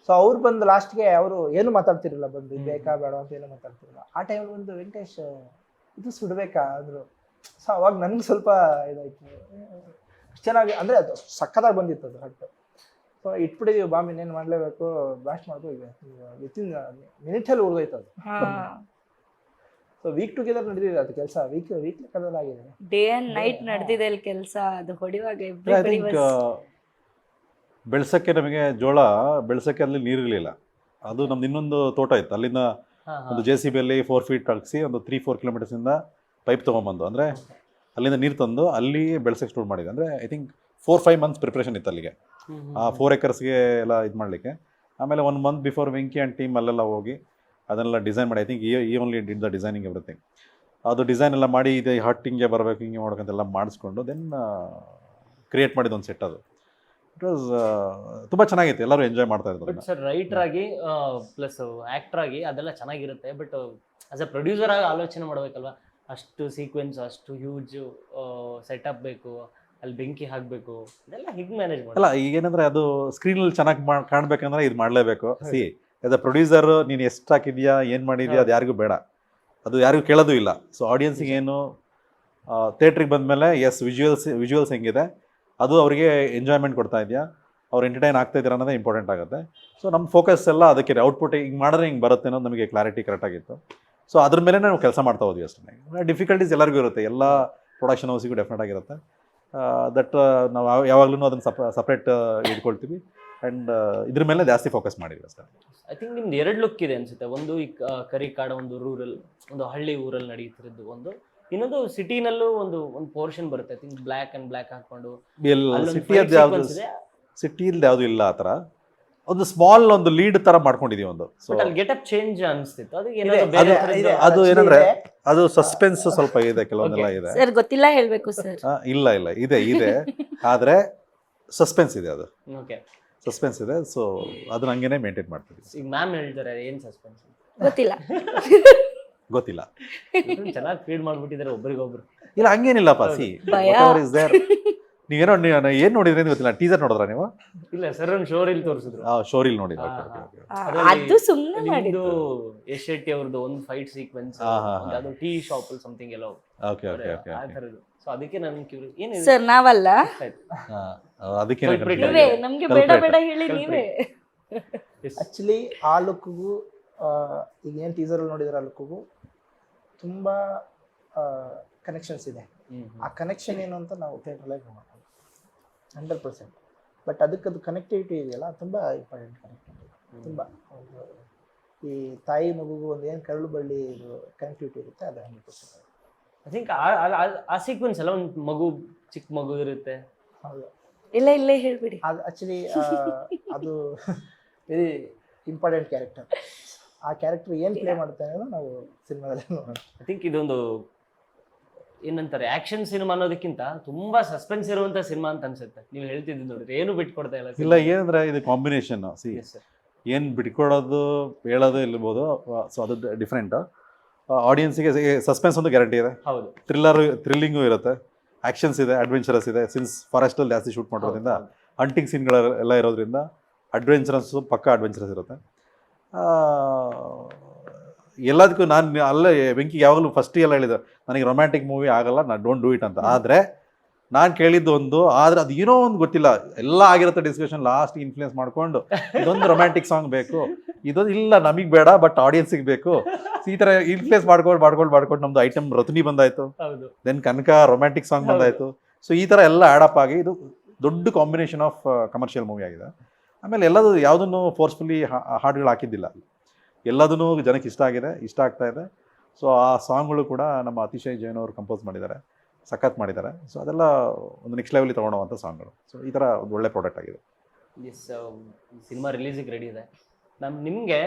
Speaker 4: ಸೊ ಅವ್ರು ಬಂದು ಲಾಸ್ಟ್ಗೆ ಅವರು ಏನು ಮಾತಾಡ್ತಿರಲಿಲ್ಲ, ಬಂದು ಇದು ಬೇಕಾ ಬೇಡ ಅಂತ ಏನು ಮಾತಾಡ್ತಿರಲಿಲ್ಲ. ಆ ಟೈಮಲ್ಲಿ ಬಂದು ವೆಂಕಟೇಶ್ ಇದು ಸುಡಬೇಕಾ ಅಂದರು. ಸೊ ಅವಾಗ ನನಗೆ ಸ್ವಲ್ಪ ಇದಾಯ್ತು, ಚೆನ್ನಾಗಿ ಅಂದರೆ ಅದು ಸಕ್ಕತ್ತಾಗಿ ಬಂದಿತ್ತು ಅದು ಹಟ್ಟು. ಸೊ ಇಟ್ಬಿಟ್ಟಿದ್ದೀವಿ, ಬಾಂಬ್ ಇನ್ನೇನು ಮಾಡಲೇಬೇಕು, ಬ್ಲಾಸ್ಟ್ ಮಾಡ್ಬೇಕು, ವಿತಿನ್ ಮಿನಿಟಲ್ಲಿ ಉಳಿದೋಯ್ತು ಅದು.
Speaker 3: ಹಾ,
Speaker 4: ಸೊ ವೀಕ್ ಟುಗೆದರ್ ನಡೆದಿದೆ ಅದು ಕೆಲಸ, ವೀಕ್ ಲೆಕ್ಕದಲ್ಲಿ ಆಗಿದೆ.
Speaker 3: ಡೇ ಅಂಡ್ ನೈಟ್ ನಡೆದಿದೆ ಅಲ್ಲಿ ಕೆಲಸ. ಅದು ಹೊಡಿವಾಗ
Speaker 2: ಐ
Speaker 3: everybody
Speaker 2: ಥಿಂಕ್
Speaker 3: was-
Speaker 2: ಬೆಳ್ಸಕ್ಕೆ ನಮಗೆ ಜೋಳ ಬೆಳ್ಸಕ್ಕೆ ಅಲ್ಲಿ ನೀರಿರಲಿಲ್ಲ. ಅದು ನಮ್ದು ಇನ್ನೊಂದು ತೋಟ ಇತ್ತು, ಅಲ್ಲಿಂದ ಒಂದು JCB ಅಲ್ಲಿ 4 ಫೀಟ್ ಕಳಿಸಿ ಒಂದು 3-4 ಕಿಲೋಮೀಟರ್ಸಿಂದ ಪೈಪ್ ತೊಗೊಂಬಂದು, ಅಂದರೆ ಅಲ್ಲಿಂದ ನೀರು ತಂದು ಅಲ್ಲಿ ಬೆಳ್ಸಕ್ಕೆ ಸ್ಟೋರ್ ಮಾಡಿದೆ. ಅಂದರೆ ಐ ಥಿಂಕ್ 4-5 ಮಂತ್ಸ್ ಪ್ರಿಪ್ರೇಷನ್ ಇತ್ತು ಅಲ್ಲಿಗೆ, ಆ 4 ಎಕರ್ಸ್ಗೆ ಎಲ್ಲ ಇದು ಮಾಡಲಿಕ್ಕೆ. ಆಮೇಲೆ 1 month before Venky and team ಅಲ್ಲೆಲ್ಲ ಹೋಗಿ ಅದನ್ನೆಲ್ಲ ಡಿಸೈನ್ ಮಾಡಿ, ಐ ಥಿಂಕ್ ಈ only did the designing everything. ಅದು ಡಿಸೈನ್ ಎಲ್ಲ ಮಾಡಿ ಇದು ಹಟ್ ಹಿಂಗೆ ಬರಬೇಕು ಹಿಂಗೆ ಮಾಡ್ಕೊಂತೆಲ್ಲ ಮಾಡಿಸ್ಕೊಂಡು ದೆನ್ ಕ್ರಿಯೇಟ್ ಮಾಡಿದ ಒಂದು ಸೆಟ್. ಅದು ಇಟ್ ವಾಸ್ ತುಂಬ ಚೆನ್ನಾಗಿತ್ತು, ಎಲ್ಲರೂ ಎಂಜಾಯ್ ಮಾಡ್ತಾ ಇದ್ರು.
Speaker 1: ಬಟ್ ಸರ್ ರೈಟರ್ ಆಗಿ ಪ್ಲಸ್ ಆಕ್ಟರ್ ಆಗಿ ಅದೆಲ್ಲ ಚೆನ್ನಾಗಿರುತ್ತೆ. ಬಟ್ ಆಸ್ ಅ ಪ್ರೊಡ್ಯೂಸರ್ ಆಗಿ ಆಲೋಚನೆ ಮಾಡ್ಬೇಕಲ್ವಾ, ಅಷ್ಟು ಸೀಕ್ವೆನ್ಸ್, ಅಷ್ಟು ಹ್ಯೂಜ್ ಸೆಟಪ್ ಬೇಕು, ಅಲ್ಲಿ ಬೆಂಕಿ ಹಾಕಬೇಕು, ಇದೆಲ್ಲ ಹೇಗೆ ಮ್ಯಾನೇಜ್ ಮಾಡಿ?
Speaker 2: ಅಲ್ಲ, ಈಗೇನಂದ್ರೆ ಅದು ಸ್ಕ್ರೀನಲ್ಲಿ ಚೆನ್ನಾಗಿ ಕಾಣಬೇಕಂದ್ರೆ ಇದು ಮಾಡಲೇಬೇಕು. ಸಿ ಆಸ್ ಅ ಪ್ರೊಡ್ಯೂಸರ್ ನೀನು ಎಷ್ಟು ಹಾಕಿದ್ಯಾ, ಏನು ಮಾಡಿದ್ಯಾ, ಅದು ಯಾರಿಗೂ ಬೇಡ, ಅದು ಯಾರಿಗೂ ಕೇಳೋದು ಇಲ್ಲ. ಸೊ ಆಡಿಯನ್ಸಿಗೆ ಏನು ಥಿಯೇಟ್ರಿಗೆ ಬಂದಮೇಲೆ ವಿಜುವಲ್ಸ್ ಹೆಂಗಿದೆ, ಅದು ಅವರಿಗೆ ಎಂಜಾಯ್ಮೆಂಟ್ ಕೊಡ್ತಾ ಇದೆಯಾ, ಅವ್ರು ಎಂಟರ್ಟೈನ್ ಆಗ್ತಾ ಇದ್ದಾರೆ ಅನ್ನೋದೇ ಇಂಪಾರ್ಟೆಂಟ್ ಆಗುತ್ತೆ. ಸೊ ನಮ್ಮ ಫೋಕಸ್ ಎಲ್ಲ ಅದಕ್ಕೆ ಔಟ್ಪುಟ್ ಹಿಂಗೆ ಮಾಡಿದ್ರೆ ಹಿಂಗೆ ಬರುತ್ತೆ ಅನ್ನೋದು ನಮಗೆ ಕ್ಲಾರಿಟಿ ಕರೆಕ್ಟಾಗಿತ್ತು. ಸೊ ಅದ್ರ ಮೇಲೆ ನಾವು ಕೆಲಸ ಮಾಡ್ತಾ ಹೋದ್ವಿ ಅಷ್ಟೇ. ಡಿಫಿಕಲ್ಟೀಸ್ ಎಲ್ಲರಿಗೂ ಇರುತ್ತೆ, ಎಲ್ಲ ಪ್ರೊಡಕ್ಷನ್ ಹೌಸಿಗೂ ಡೆಫಿನೆಟ್ ಆಗಿರುತ್ತೆ. ದಟ್ ನಾವು ಯಾವಾಗಲೂ ಅದನ್ನು ಸಪ್ರೇಟ್ ಇಟ್ಕೊಳ್ತೀವಿ ಆ್ಯಂಡ್ ಇದ್ರ ಮೇಲೆ ಜಾಸ್ತಿ ಫೋಕಸ್ ಮಾಡಿದ್ವಿ ಅಷ್ಟೇ.
Speaker 1: ಐ ಥಿಂಕ್ ನಿಮ್ದು 2 ಲುಕ್ ಇದೆ ಅನ್ಸುತ್ತೆ. ಒಂದು ಈ ಕರಿಕಾಡ, ಒಂದು ರೂರಲ್, ಒಂದು ಹಳ್ಳಿ ಊರಲ್ಲಿ ನಡೀತಿರೋದು, ಒಂದು ಇನ್ನೊಂದು ಸಿಟಿನಲ್ಲೂ ಒಂದು ಪೋರ್ಷನ್ ಬರುತ್ತೆ. I think black and black ಹಾಕೊಂಡು
Speaker 2: ಸಿಟಿಯದ್ದು ಯಾವುದು, ಸಿಟಿಯಲ್ಲಿ ಯಾವುದು ಇಲ್ಲ ಆ ಥರ. ಒಂದು ಸ್ಮಾಲ್ ಒಂದು ಲೀಡ್ ಥರ ಮಾಡ್ಕೊಂಡಿದ್ದೀವಿ ಒಂದು. ಸೊ
Speaker 1: ಅಲ್ಲಿ ಗೆಟಪ್ ಚೇಂಜ್ ಅನಿಸ್ತಿತ್ತು. ಅದು
Speaker 4: ಇದೆ,
Speaker 1: ಏನಾದ್ರು ಬೇರೆ
Speaker 4: ಇದೆ.
Speaker 2: ಅದು ಏನಂದ್ರೆ ಅದು ಸಸ್ಪೆನ್ಸ್ ಸ್ವಲ್ಪ ಇದೆ, ಕೆಲವೊಂದೆಲ್ಲ ಇದೆ.
Speaker 3: ಸರ್ ಗೊತ್ತಿಲ್ಲ ಹೇಳ್ಬೇಕು ಸರ್.
Speaker 2: ಇಲ್ಲ ಇದೆ ಆದರೆ ಸಸ್ಪೆನ್ಸ್ ಇದೆ, ಅದು
Speaker 1: ಓಕೆ,
Speaker 2: ಸಸ್ಪೆನ್ಸ್ ಇದೆ. ಸೊ ಅದನ್ನ ಹಂಗೇನೆ ಮೇಂಟೈನ್ ಮಾಡ್ತೀವಿ.
Speaker 1: ಈಗ ಮ್ಯಾಮ್ ಹೇಳ್ತಾರೆ ಏನ್ ಸಸ್ಪೆನ್ಸ್
Speaker 3: ಗೊತ್ತಿಲ್ಲ.
Speaker 2: ಗೊತ್ತಿಲ್ಲ,
Speaker 1: ಚೆನ್ನಾಗಿ ಫೀಡ್ ಮಾಡ್ಬಿಟ್ಟಿದ್ದಾರೆ ಒಬ್ರಿಗೊಬ್ರು.
Speaker 2: ಇಲ್ಲ ಹಂಗೇನಿಲ್ಲಪ್ಪ. ಸಿ
Speaker 3: ಭಯ.
Speaker 2: ನೀವೇನೋ ಏನು ನೋಡಿದ್ರಿ ಅಂತ ಗೊತ್ತಿಲ್ಲ. ಟೀಸರ್ ನೋಡಿದ್ರ ನೀವು?
Speaker 1: ಇಲ್ಲ ಸರ್, ಒಂದು ಶೋರಿಲ್ ತೋರಿಸಿದ್ರು.
Speaker 2: ಶೋರಿಲ್ ನೋಡಿಲ್ಲ.
Speaker 3: ಅದು ಸುಮ್ಮನೆ ಮಾಡಿದ್ದು.
Speaker 1: ಯಶ್ ಶೆಟ್ಟಿ ಅವ್ರದ್ದು ಒಂದು ಫೈಟ್ ಸೀಕ್ವೆನ್ಸ್, ಅದು ಟೀ ಶಾಪ್ ಅಲ್ಲಿ ಸಮಥಿಂಗ್ ಎಲ್ಲೋ
Speaker 2: ಓಕೆ ಓಕೆ ಓಕೆ
Speaker 1: ಆ ಥರದ್ದು. ಸೊ ಅದಕ್ಕೆ ನಾನು ಏನಿದೆ
Speaker 3: ಸರ್ ನಾವಲ್ಲ,
Speaker 2: ಅದಕ್ಕೆ
Speaker 3: ನೀವೇ ನಮ್ಗೆ ಬೇಡ ಬೇಡ ಹೇಳಿ ನೀವೇ.
Speaker 4: ಆ್ಯಕ್ಚುಲಿ ಆ ಲುಕ್ಗೂ ಈಗ ಏನು ಟೀಸರಲ್ಲಿ ನೋಡಿದ್ರೆ ಆ ಲುಕ್ಗೂ ತುಂಬ ಕನೆಕ್ಷನ್ಸ್ ಇದೆ. ಆ ಕನೆಕ್ಷನ್ ಏನು ಅಂತ ನಾವು ಥಿಯೇಟ್ರಲ್ಲೇ ನೋಡೋಣ 100%. ಬಟ್ ಅದಕ್ಕದು ಕನೆಕ್ಟಿವಿಟಿ ಇದೆಯಲ್ಲ, ತುಂಬ ಇಂಪಾರ್ಟೆಂಟ್ ಕನೆಕ್ಟಿವಿಟಿ. ತುಂಬ ಈ ತಾಯಿ ಮಗುಗೂ ಒಂದು ಏನು ಕರಳು ಬಳ್ಳಿ ಇದು ಕನೆಕ್ಟಿವಿಟಿ ಇರುತ್ತೆ, ಅದು 100%.
Speaker 1: ಐ ಥಿಂಕ್ ಆ ಸೀಕ್ವೆನ್ಸ್ ಎಲ್ಲ ಒಂದು ಮಗು, ಚಿಕ್ಕ ಮಗು ಇರುತ್ತೆ.
Speaker 4: ಹೌದು,
Speaker 3: ಇಲ್ಲೇ ಹೇಳ್ಬಿಡಿ.
Speaker 4: ಅದು ಆ್ಯಕ್ಚುಲಿ ಅದು ವೆರಿ ಇಂಪಾರ್ಟೆಂಟ್ ಕ್ಯಾರೆಕ್ಟರ್. ಆ ಕ್ಯಾರೆಕ್ಟರ್ ಏನು ಪ್ಲೇ ಮಾಡುತ್ತೆ ಅನ್ನೋದು ನಾವು ಸಿನಿಮಾದಲ್ಲಿ ನೋಡೋಣ.
Speaker 1: ಐ ಥಿಂಕ್ ಇದೊಂದು ಏನಂತಾರೆ, ಆಕ್ಷನ್ ಸಿನಿಮಾ ಅನ್ನೋದಕ್ಕಿಂತ ತುಂಬಾ ಸಸ್ಪೆನ್ಸ್ ಇರುವಂತ ಸಿನಿಮಾ ಅಂತ ಅನ್ಸುತ್ತೆ. ನೀವು ಹೇಳ್ತಿದ್ದು ನೋಡಿದ್ರೆ ಏನು ಬಿಟ್ಕೊಡ್ತಾ ಇಲ್ಲ.
Speaker 2: ಇಲ್ಲ, ಏನಂದ್ರೆ ಇದು ಕಾಂಬಿನೇಷನ್. ಸಿ ಏನು ಬಿಟ್ಕೊಡೋದು ಹೇಳೋದು ಇರ್ಬೋದು, ಸೊ ಅದು ಡಿಫ್ರೆಂಟ್. ಆಡಿಯನ್ಸಿಗೆ ಸಸ್ಪೆನ್ಸ್ ಒಂದು ಗ್ಯಾರಂಟಿ ಇದೆ,
Speaker 1: ಹೌದು,
Speaker 2: ಥ್ರಿಲ್ಲಿಂಗು ಇರುತ್ತೆ, ಆ್ಯಕ್ಷನ್ಸ್ ಇದೆ, ಅಡ್ವೆಂಚರಸ್ ಇದೆ. ಸಿನ್ಸ್ ಫಾರೆಸ್ಟಲ್ಲಿ ಜಾಸ್ತಿ ಶೂಟ್ ಮಾಡೋದ್ರಿಂದ ಹಂಟಿಂಗ್ ಸೀನ್ಗಳೆಲ್ಲ ಇರೋದ್ರಿಂದ ಅಡ್ವೆಂಚರಸ್ಸು ಪಕ್ಕ ಅಡ್ವೆಂಚರಸ್ ಇರುತ್ತೆ. ಎಲ್ಲದಕ್ಕೂ ನಾನು ಅಲ್ಲೇ ಬೆಂಕಿಗೆ ಯಾವಾಗಲೂ ಫಸ್ಟ್ ಎಲ್ಲ ಹೇಳಿದೆ, ನನಗೆ ರೊಮ್ಯಾಂಟಿಕ್ ಮೂವಿ ಆಗಲ್ಲ, ನಾನು ಡೋಂಟ್ ಡೂ ಇಟ್ ಅಂತ. ಆದರೆ ನಾನು ಕೇಳಿದ್ದು ಒಂದು, ಆದರೆ ಅದು ಏನೋ ಒಂದು ಗೊತ್ತಿಲ್ಲ, ಎಲ್ಲ ಆಗಿರುತ್ತೆ ಡಿಸ್ಕಷನ್, ಲಾಸ್ಟ್ ಇನ್ಫ್ಲೂಯೆನ್ಸ್ ಮಾಡ್ಕೊಂಡು ಇದೊಂದು ರೊಮ್ಯಾಂಟಿಕ್ ಸಾಂಗ್ ಬೇಕು, ಇದೊಂದು ಇಲ್ಲ ನಮಗೆ ಬೇಡ ಬಟ್ ಆಡಿಯನ್ಸಿಗೆ ಬೇಕು, ಈ ಥರ ಇನ್ಫ್ಲೂಯೆನ್ಸ್ ಮಾಡ್ಕೊಂಡು ನಮ್ಮದು ಐಟಮ್ ರತ್ನಿ ಬಂದಾಯಿತು, ದೆನ್ ಕನಕ ರೊಮ್ಯಾಂಟಿಕ್ ಸಾಂಗ್ ಬಂದಾಯಿತು. ಸೊ ಈ ಥರ ಎಲ್ಲ ಆ್ಯಡಪ್ ಆಗಿ ಇದು ದೊಡ್ಡ ಕಾಂಬಿನೇಷನ್ ಆಫ್ ಕಮರ್ಷಿಯಲ್ ಮೂವಿ ಆಗಿದೆ. ಆಮೇಲೆ ಎಲ್ಲದೂ ಯಾವುದನ್ನು ಫೋರ್ಸ್ಫುಲಿ ಹಾಡುಗಳು ಹಾಕಿದ್ದಿಲ್ಲ, ಎಲ್ಲದೂ ಜನಕ್ಕೆ ಇಷ್ಟ ಆಗ್ತಾ ಇದೆ. ಸೊ ಆ ಸಾಂಗ್ಗಳು ಕೂಡ ನಮ್ಮ ಅತಿಶಯ್ ಜೈನ್ ಅವರು ಕಂಪೋಸ್ ಮಾಡಿದ್ದಾರೆ, ಸಖತ್ ಮಾಡಿದ್ದಾರೆ. ಸೊ ಅದೆಲ್ಲ ಒಂದು ನೆಕ್ಸ್ಟ್ ಲೆವೆಲಿಗೆ ತೊಗೊಳೋವಂಥ ಸಾಂಗ್ಗಳು. ಸೊ ಈ ಥರ ಒಂದು ಒಳ್ಳೆ ಪ್ರಾಡಕ್ಟ್ ಆಗಿದೆ.
Speaker 1: ಸಿನಿಮಾ ರಿಲೀಸಿಗೆ ರೆಡಿ ಇದೆ. ನಿಮಗೆ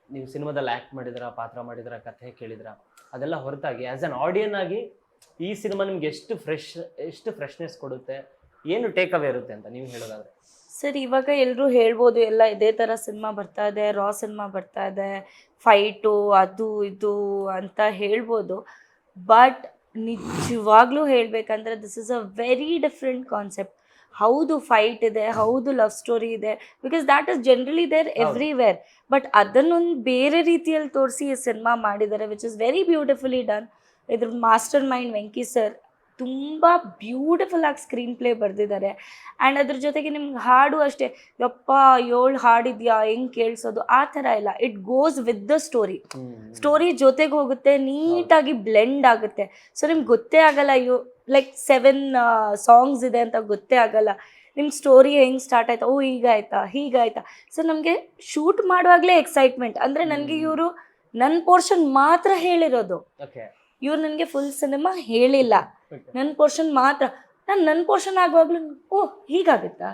Speaker 1: ನೀವು ಸಿನಿಮಾದಲ್ಲಿ ಆ್ಯಕ್ಟ್ ಮಾಡಿದ್ರ, ಪಾತ್ರ ಮಾಡಿದ್ರ, ಕಥೆ ಕೇಳಿದ್ರ, ಅದೆಲ್ಲ ಹೊರತಾಗಿ ಆ್ಯಸ್ ಅನ್ ಆಡಿಯನ್ ಆಗಿ ಈ ಸಿನಿಮಾ ನಿಮ್ಗೆ ಎಷ್ಟು ಫ್ರೆಶ್ನೆಸ್ ಕೊಡುತ್ತೆ, ಏನು ಟೇಕ್ ಅವೇ ಇರುತ್ತೆ ಅಂತ ನೀವು ಹೇಳೋದಾದ್ರೆ?
Speaker 3: ಸರ್, ಇವಾಗ ಎಲ್ಲರೂ ಹೇಳ್ಬೋದು ಎಲ್ಲ ಇದೇ ಥರ ಸಿನಿಮಾ ಬರ್ತಾ ಇದೆ, ರಾ ಸಿನಿಮಾ ಬರ್ತಾ ಇದೆ, ಫೈಟು ಅದು ಇದು ಅಂತ ಹೇಳ್ಬೋದು. ಬಟ್ ನಿಜವಾಗ್ಲೂ ಹೇಳಬೇಕಂದ್ರೆ this is a very different concept. ಹೌದು ಫೈಟ್ ಇದೆ, ಹೌದು ಲವ್ ಸ್ಟೋರಿ ಇದೆ, because that is generally there everywhere. But ಅದನ್ನೊಂದು ಬೇರೆ ರೀತಿಯಲ್ಲಿ ತೋರಿಸಿ ಈ ಸಿನಿಮಾ ಮಾಡಿದ್ದಾರೆ, which is very beautifully done. ಇದ್ರ ಮಾಸ್ಟರ್ ಮೈಂಡ್ ವೆಂಕಿ ಸರ್ ತುಂಬ ಬ್ಯೂಟಿಫುಲ್ ಆಗಿ ಸ್ಕ್ರೀನ್ ಪ್ಲೇ ಬರೆದಿದ್ದಾರೆ. ಆ್ಯಂಡ್ ಅದ್ರ ಜೊತೆಗೆ ನಿಮ್ಗೆ ಹಾಡು ಅಷ್ಟೇ, ಯಪ್ಪ 7 ಹಾಡಿದ್ಯಾ ಹೆಂಗೆ ಕೇಳಿಸೋದು ಆ ಥರ ಇಲ್ಲ. It goes with the story ಜೊತೆಗೆ ಹೋಗುತ್ತೆ, ನೀಟಾಗಿ ಬ್ಲೆಂಡ್ ಆಗುತ್ತೆ. ಸೊ ನಿಮ್ಗೆ ಗೊತ್ತೇ ಆಗಲ್ಲ ಲೈಕ್ 7 ಸಾಂಗ್ಸ್ ಇದೆ ಅಂತ ಗೊತ್ತೇ ಆಗಲ್ಲ. ನಿಮ್ಗೆ ಸ್ಟೋರಿ ಹೆಂಗೆ ಸ್ಟಾರ್ಟ್ ಆಯ್ತಾ, ಓ ಹೀಗಾಯ್ತಾ. ಸೊ ನಮಗೆ ಶೂಟ್ ಮಾಡುವಾಗಲೇ ಎಕ್ಸೈಟ್ಮೆಂಟ್. ಅಂದರೆ ನನಗೆ ಇವರು ನನ್ನ ಪೋರ್ಷನ್ ಮಾತ್ರ ಹೇಳಿರೋದು, ಇವ್ರು ನನಗೆ ಫುಲ್ ಸಿನಿಮಾ ಹೇಳಿಲ್ಲ, ನನ್ನ ಪೋರ್ಷನ್ ಮಾತ್ರ. ನನ್ನ ಪೋರ್ಷನ್ ಆಗುವಾಗಲೂ ಓ ಹೀಗಾಗುತ್ತಾ,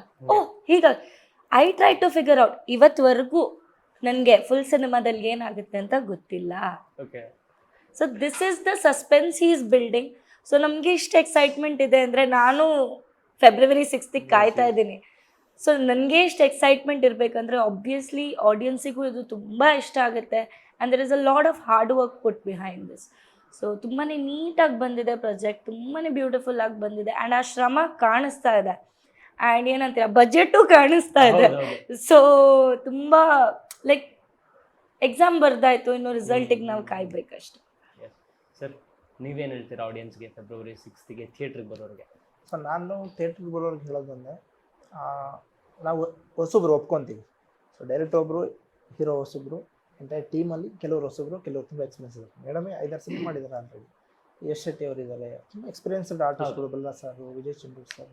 Speaker 3: I try to figure out. ಇವತ್ತುವರೆಗೂ ನನಗೆ ಫುಲ್ ಸಿನಿಮಾದಲ್ಲಿ ಏನಾಗುತ್ತೆ ಅಂತ ಗೊತ್ತಿಲ್ಲ. So this is the suspense he is building. So ನಮಗೆ ಇಷ್ಟು ಎಕ್ಸೈಟ್ಮೆಂಟ್ ಇದೆ ಅಂದರೆ, ನಾನು ಫೆಬ್ರವರಿ 6th ಕಾಯ್ತಾ ಇದ್ದೀನಿ. ಸೊ ನನಗೆ ಇಷ್ಟು ಎಕ್ಸೈಟ್ಮೆಂಟ್ ಇರಬೇಕಂದ್ರೆ ಆಬ್ವಿಯಸ್ಲಿ ಆಡಿಯನ್ಸಿಗೂ ಇದು ತುಂಬ ಇಷ್ಟ ಆಗುತ್ತೆ. And there is a lot of hard work put behind this. So ತುಂಬಾ ನೀಟಾಗಿ ಬಂದಿದೆ ಪ್ರಾಜೆಕ್ಟ್, ತುಂಬಾ ಬ್ಯೂಟಿಫುಲ್ ಆಗಿ ಬಂದಿದೆ. ಆ್ಯಂಡ್ ಆ ಶ್ರಮ ಕಾಣಿಸ್ತಾ ಇದೆ. ಆ್ಯಂಡ್ ಏನಂತೀರ, ಬಜೆಟು ಕಾಣಿಸ್ತಾ ಇದೆ. ಸೊ ತುಂಬ ಲೈಕ್ ಎಕ್ಸಾಮ್ ಬರ್ದಾಯ್ತು, ಇನ್ನು ರಿಸಲ್ಟಿಗೆ ನಾವು ಕಾಯ್ಬೇಕಷ್ಟೆ.
Speaker 1: ಸರ್, ನೀವೇನು ಹೇಳ್ತೀರಾ ಆಡಿಯನ್ಸ್ಗೆ ಫೆಬ್ರವರಿ 6th ಥಿಯೇಟ್ರಿಗೆ ಬರೋರಿಗೆ?
Speaker 4: ಸೊ ನಾನು ಥಿಯೇಟ್ರಿಗೆ ಬರೋರಿಗೆ ಹೇಳೋದಂದರೆ, ನಾವು ಹೊಸಬ್ರು ಒಪ್ಕೊತೀವಿ. ಸೊ ಡೈರೆಕ್ಟ್ ಒಬ್ಬರು, ಹೀರೋ ಹೊಸಬ್ರು, ಎಂಟೈರ್ ಟೀಮಲ್ಲಿ ಕೆಲವರು ಹೊಸಬ್ರು, ಕೆಲವರು ತುಂಬ ಎಕ್ಸ್ಪೀರಿಯನ್ಸ್ ಇದ್ದಾರೆ. ಮೇಡಮೇ 5-6 ಸಿನಿಮಾ ಮಾಡಿದ್ದಾರೆ ಆಲ್ರೆಡಿ. ಯಶ್ ಶೆಟ್ಟಿ ಅವರು ಇದ್ದಾರೆ, ತುಂಬ ಎಕ್ಸ್ಪೀರಿಯನ್ಸ್ಡ್ ಆರ್ಟಿಸ್ಟ್ಗಳು, ಬಲ್ಲ ಸರ್, ವಿಜಯ್ ಚಂದ್ರ ಸರ್,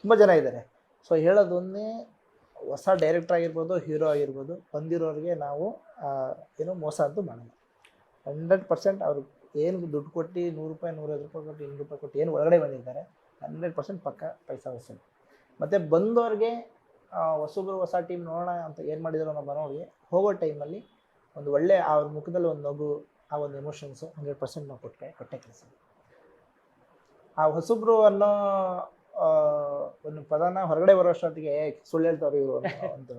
Speaker 4: ತುಂಬ ಜನ ಇದ್ದಾರೆ. ಸೊ ಹೇಳೋದೊಂದೇ, ಹೊಸ ಡೈರೆಕ್ಟರ್ ಆಗಿರ್ಬೋದು, ಹೀರೋ ಆಗಿರ್ಬೋದು, ಬಂದಿರೋರಿಗೆ ನಾವು ಏನೋ ಮೋಸ ಅಂತೂ ಮಾಡಲ್ಲ. 100% ಅವ್ರು ಏನು ದುಡ್ಡು ಕೊಟ್ಟು ₹100, ₹150 ಕೊಟ್ಟು, ₹200 ಕೊಟ್ಟು ಏನು ಒಳಗಡೆ ಬಂದಿದ್ದಾರೆ, 100% ಪಕ್ಕ ಪೈಸಾ ವಸೂಲಿ. ಮತ್ತು ಬಂದವ್ರಿಗೆ ಹೊಸಬ್ರು, ಹೊಸ ಟೀಮ್ ನೋಡೋಣ ಅಂತ ಏನು ಮಾಡಿದಾರೋ ನಾವು ಬರೋರಿಗೆ ಹೋಗೋ ಟೈಮಲ್ಲಿ ಒಂದು ಒಳ್ಳೆ ಅವ್ರ ಮುಖದಲ್ಲಿ ಒಂದು ನಗು, ಆ ಒಂದು ಎಮೋಷನ್ಸು 100% ನಾವು ಕೊಟ್ಟೆ ಕೆಲಸ. ಆ ಹೊಸಬ್ರು ಅನ್ನೋ ಒಂದು ಪದನ ಹೊರಗಡೆ ಬರೋ ಅಷ್ಟೊತ್ತಿಗೆ ಸುಳ್ಳು ಹೇಳ್ತಾರೆ ಇವರು ಒಂದು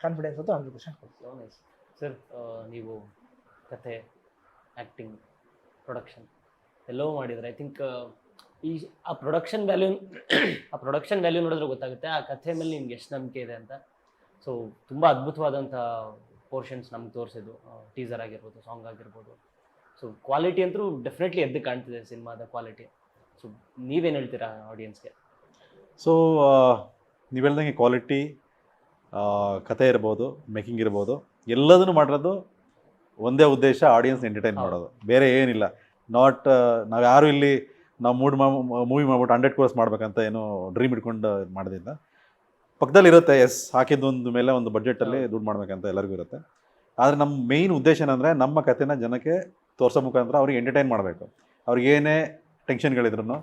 Speaker 4: ಕಾನ್ಫಿಡೆನ್ಸ್ ಅಂತೂ 100% ಕೊಡ್ತೀವಿ.
Speaker 1: ಸರ್, ನೀವು ಕತೆ, ಆ್ಯಕ್ಟಿಂಗ್, ಪ್ರೊಡಕ್ಷನ್ ಎಲ್ಲವೂ ಮಾಡಿದರೆ, ಐ ಥಿಂಕ್ ಆ ಪ್ರೊಡಕ್ಷನ್ ವ್ಯಾಲ್ಯೂ ನೋಡಿದ್ರೆ ಗೊತ್ತಾಗುತ್ತೆ ಆ ಕಥೆ ಮೇಲೆ ನಿಮ್ಗೆ ಎಷ್ಟು ನಂಬಿಕೆ ಇದೆ ಅಂತ. ಸೊ ತುಂಬ ಅದ್ಭುತವಾದಂಥ ಪೋರ್ಷನ್ಸ್ ನಮ್ಗೆ ತೋರಿಸಿದ್ದು, ಟೀಸರ್ ಆಗಿರ್ಬೋದು, ಸಾಂಗ್ ಆಗಿರ್ಬೋದು. ಸೊ ಕ್ವಾಲಿಟಿ ಅಂತೂ ಡೆಫಿನೆಟ್ಲಿ ಎದ್ದು ಕಾಣ್ತಿದೆ ಸಿನಿಮಾದ ಕ್ವಾಲಿಟಿ. ಸೊ ನೀವೇನು ಹೇಳ್ತೀರಾ ಆಡಿಯನ್ಸ್ಗೆ?
Speaker 2: ಸೊ ನೀವು ಹೇಳ್ದಂಗೆ ಕ್ವಾಲಿಟಿ, ಕತೆ ಇರ್ಬೋದು, ಮೇಕಿಂಗ್ ಇರ್ಬೋದು, ಎಲ್ಲದನ್ನು ಮಾಡಿರೋದು ಒಂದೇ ಉದ್ದೇಶ, ಆಡಿಯನ್ಸ್ ಎಂಟರ್ಟೈನ್ ಮಾಡೋದು, ಬೇರೆ ಏನಿಲ್ಲ. ನಾವು ಯಾರು ಇಲ್ಲಿ ನಾವು ಮೂವಿ ಮಾಡ್ಬಿಟ್ಟು 100 crores ಮಾಡ್ಬೇಕಂತ ಏನೋ ಡ್ರೀಮ್ ಇಟ್ಕೊಂಡು ಮಾಡೋದಿಲ್ಲ. ಪಕ್ಕದಲ್ಲಿ ಇರುತ್ತೆ, ಹಾಕಿದ್ದೊಂದು ಮೇಲೆ ಒಂದು ಬಡ್ಜೆಟಲ್ಲಿ ದುಡ್ಡು ಮಾಡ್ಬೇಕಂತ ಎಲ್ಲರಿಗೂ ಇರುತ್ತೆ. ಆದರೆ ನಮ್ಮ ಮೇಯ್ನ್ ಉದ್ದೇಶ ಏನಂದರೆ, ನಮ್ಮ ಕಥೆನ ಜನಕ್ಕೆ ತೋರಿಸೋ ಮುಖಾಂತರ ಅವ್ರಿಗೆ ಎಂಟರ್ಟೈನ್ ಮಾಡಬೇಕು. ಅವ್ರಿಗೇನೇ ಟೆನ್ಷನ್ಗಳಿದ್ರು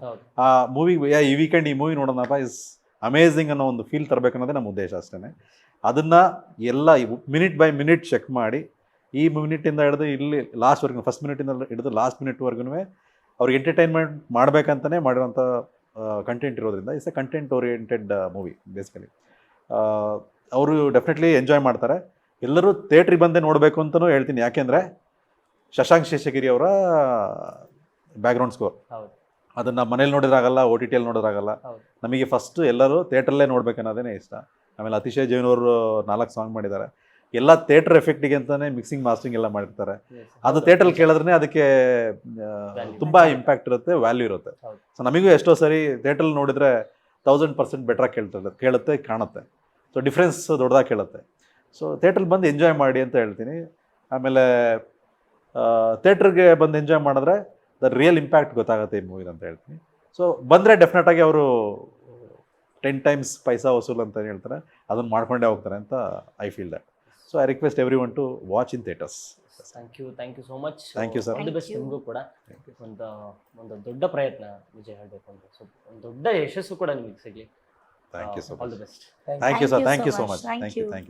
Speaker 2: ಆ ಮೂವಿಗೆ ಈ ವೀಕೆಂಡ್ ಈ ಮೂವಿ ನೋಡೋಣಪ್ಪ, ಇಸ್ ಅಮೇಝಿಂಗ್ ಅನ್ನೋ ಒಂದು ಫೀಲ್ ತರಬೇಕನ್ನೋದೇ ನಮ್ಮ ಉದ್ದೇಶ ಅಷ್ಟೇ. ಅದನ್ನು ಎಲ್ಲ ಮಿನಿಟ್ ಬೈ ಮಿನಿಟ್ ಚೆಕ್ ಮಾಡಿ, ಈ ಮಿನಿಟಿಂದ ಹಿಡಿದು ಇಲ್ಲಿ ಲಾಸ್ಟ್ವರೆಗೂ, ಫಸ್ಟ್ ಮಿನಿಟಿಂದ ಹಿಡಿದು ಲಾಸ್ಟ್ ಮಿನಿಟ್ವರೆಗೂ ಅವ್ರಿಗೆ ಎಂಟರ್ಟೈನ್ಮೆಂಟ್ ಮಾಡಬೇಕಂತಲೇ ಮಾಡಿರೋಂಥ ಕಂಟೆಂಟ್ ಇರೋದ್ರಿಂದ it's A content oriented movie basically. ಅವರು ಡೆಫಿನೆಟ್ಲಿ ಎಂಜಾಯ್ ಮಾಡ್ತಾರೆ. ಎಲ್ಲರೂ ಥಿಯೇಟ್ರಿಗೆ ಬಂದೇ ನೋಡಬೇಕು ಅಂತಲೂ ಹೇಳ್ತೀನಿ. ಯಾಕೆಂದರೆ ಶಶಾಂಕ್ ಶೇಷಗಿರಿ ಅವರ ಬ್ಯಾಕ್ಗ್ರೌಂಡ್ ಸ್ಕೋರ್ ಅದನ್ನು ಮನೇಲಿ ನೋಡಿದ್ರಾಗಲ್ಲ, ಓ ಟಿ ಟಿಯಲ್ಲಿ ನೋಡಿದ್ರಾಗಲ್ಲ.
Speaker 1: ಹೌದು.
Speaker 2: ನಮಗೆ ಫಸ್ಟ್ ಎಲ್ಲರೂ ಥಿಯೇಟ್ರಲ್ಲೇ ನೋಡ್ಬೇಕನ್ನೋದೇ ಇಷ್ಟ. ಆಮೇಲೆ ಅತಿಶಯ ಜೈನ್ ಅವರು 4 ಸಾಂಗ್ ಮಾಡಿದ್ದಾರೆ. ಎಲ್ಲ ಥಿಯೇಟರ್ ಎಫೆಕ್ಟಿಗೆ ಅಂತಲೇ ಮಿಕ್ಸಿಂಗ್ ಮಾಸ್ಟರಿಂಗ್ ಎಲ್ಲ ಮಾಡಿರ್ತಾರೆ. ಅದು ಥಿಯೇಟ್ರಲ್ಲಿ ಕೇಳಿದ್ರೆ ಅದಕ್ಕೆ ತುಂಬ ಇಂಪ್ಯಾಕ್ಟ್ ಇರುತ್ತೆ, ವ್ಯಾಲ್ಯೂ ಇರುತ್ತೆ.
Speaker 1: ಹೌದು.
Speaker 2: ಸೊ ನಮಗೂ ಎಷ್ಟೋ ಸರಿ ಥಿಯೇಟ್ರಲ್ಲಿ ನೋಡಿದರೆ 1000% ಬೆಟ್ರಾಗಿ ಕೇಳುತ್ತೆ, ಕಾಣುತ್ತೆ. ಸೊ ಡಿಫ್ರೆನ್ಸ್ ದೊಡ್ಡದಾಗಿ ಕೇಳುತ್ತೆ. ಸೊ ಥಿಯೇಟ್ರಲ್ಲಿ ಬಂದು ಎಂಜಾಯ್ ಮಾಡಿ ಅಂತ ಹೇಳ್ತೀನಿ. ಆಮೇಲೆ ಥಿಯೇಟ್ರಿಗೆ ಬಂದು ಎಂಜಾಯ್ ಮಾಡಿದ್ರೆ ದ ರಿಯಲ್ ಇಂಪ್ಯಾಕ್ಟ್ ಗೊತ್ತಾಗುತ್ತೆ ಈ ಮೂವಿದು ಅಂತ ಹೇಳ್ತೀನಿ. ಸೊ ಬಂದರೆ ಡೆಫಿನೆಟಾಗಿ ಅವರು 10 times ಪೈಸಾ ವಸೂಲ್ ಅಂತ ಹೇಳ್ತಾರೆ, ಅದನ್ನು ಮಾಡ್ಕೊಂಡೇ ಹೋಗ್ತಾರೆ ಅಂತ I feel that. So I request everyone to watch in theatres.
Speaker 1: Thank you so much.
Speaker 2: Thank you, sir.
Speaker 1: All the best ನಿಮಗೂ ಕೂಡ. ಒಂದು ದೊಡ್ಡ ಪ್ರಯತ್ನ ವಿಜಯ್ ಹೇಳಬೇಕು ಅಂದ್ರೆ, ಸೊ ಒಂದು ದೊಡ್ಡ ಯಶಸ್ಸು ಕೂಡ ನಿಮಗೆ ಸಿಗಲಿ.
Speaker 2: Thank you so
Speaker 1: all
Speaker 2: much.
Speaker 1: The best.
Speaker 2: Thank you sir,
Speaker 3: Thank
Speaker 2: thank
Speaker 3: you
Speaker 2: you
Speaker 3: so
Speaker 2: so
Speaker 3: much.
Speaker 2: Much.
Speaker 3: Thank
Speaker 2: thank you,
Speaker 3: you.
Speaker 2: Thank you.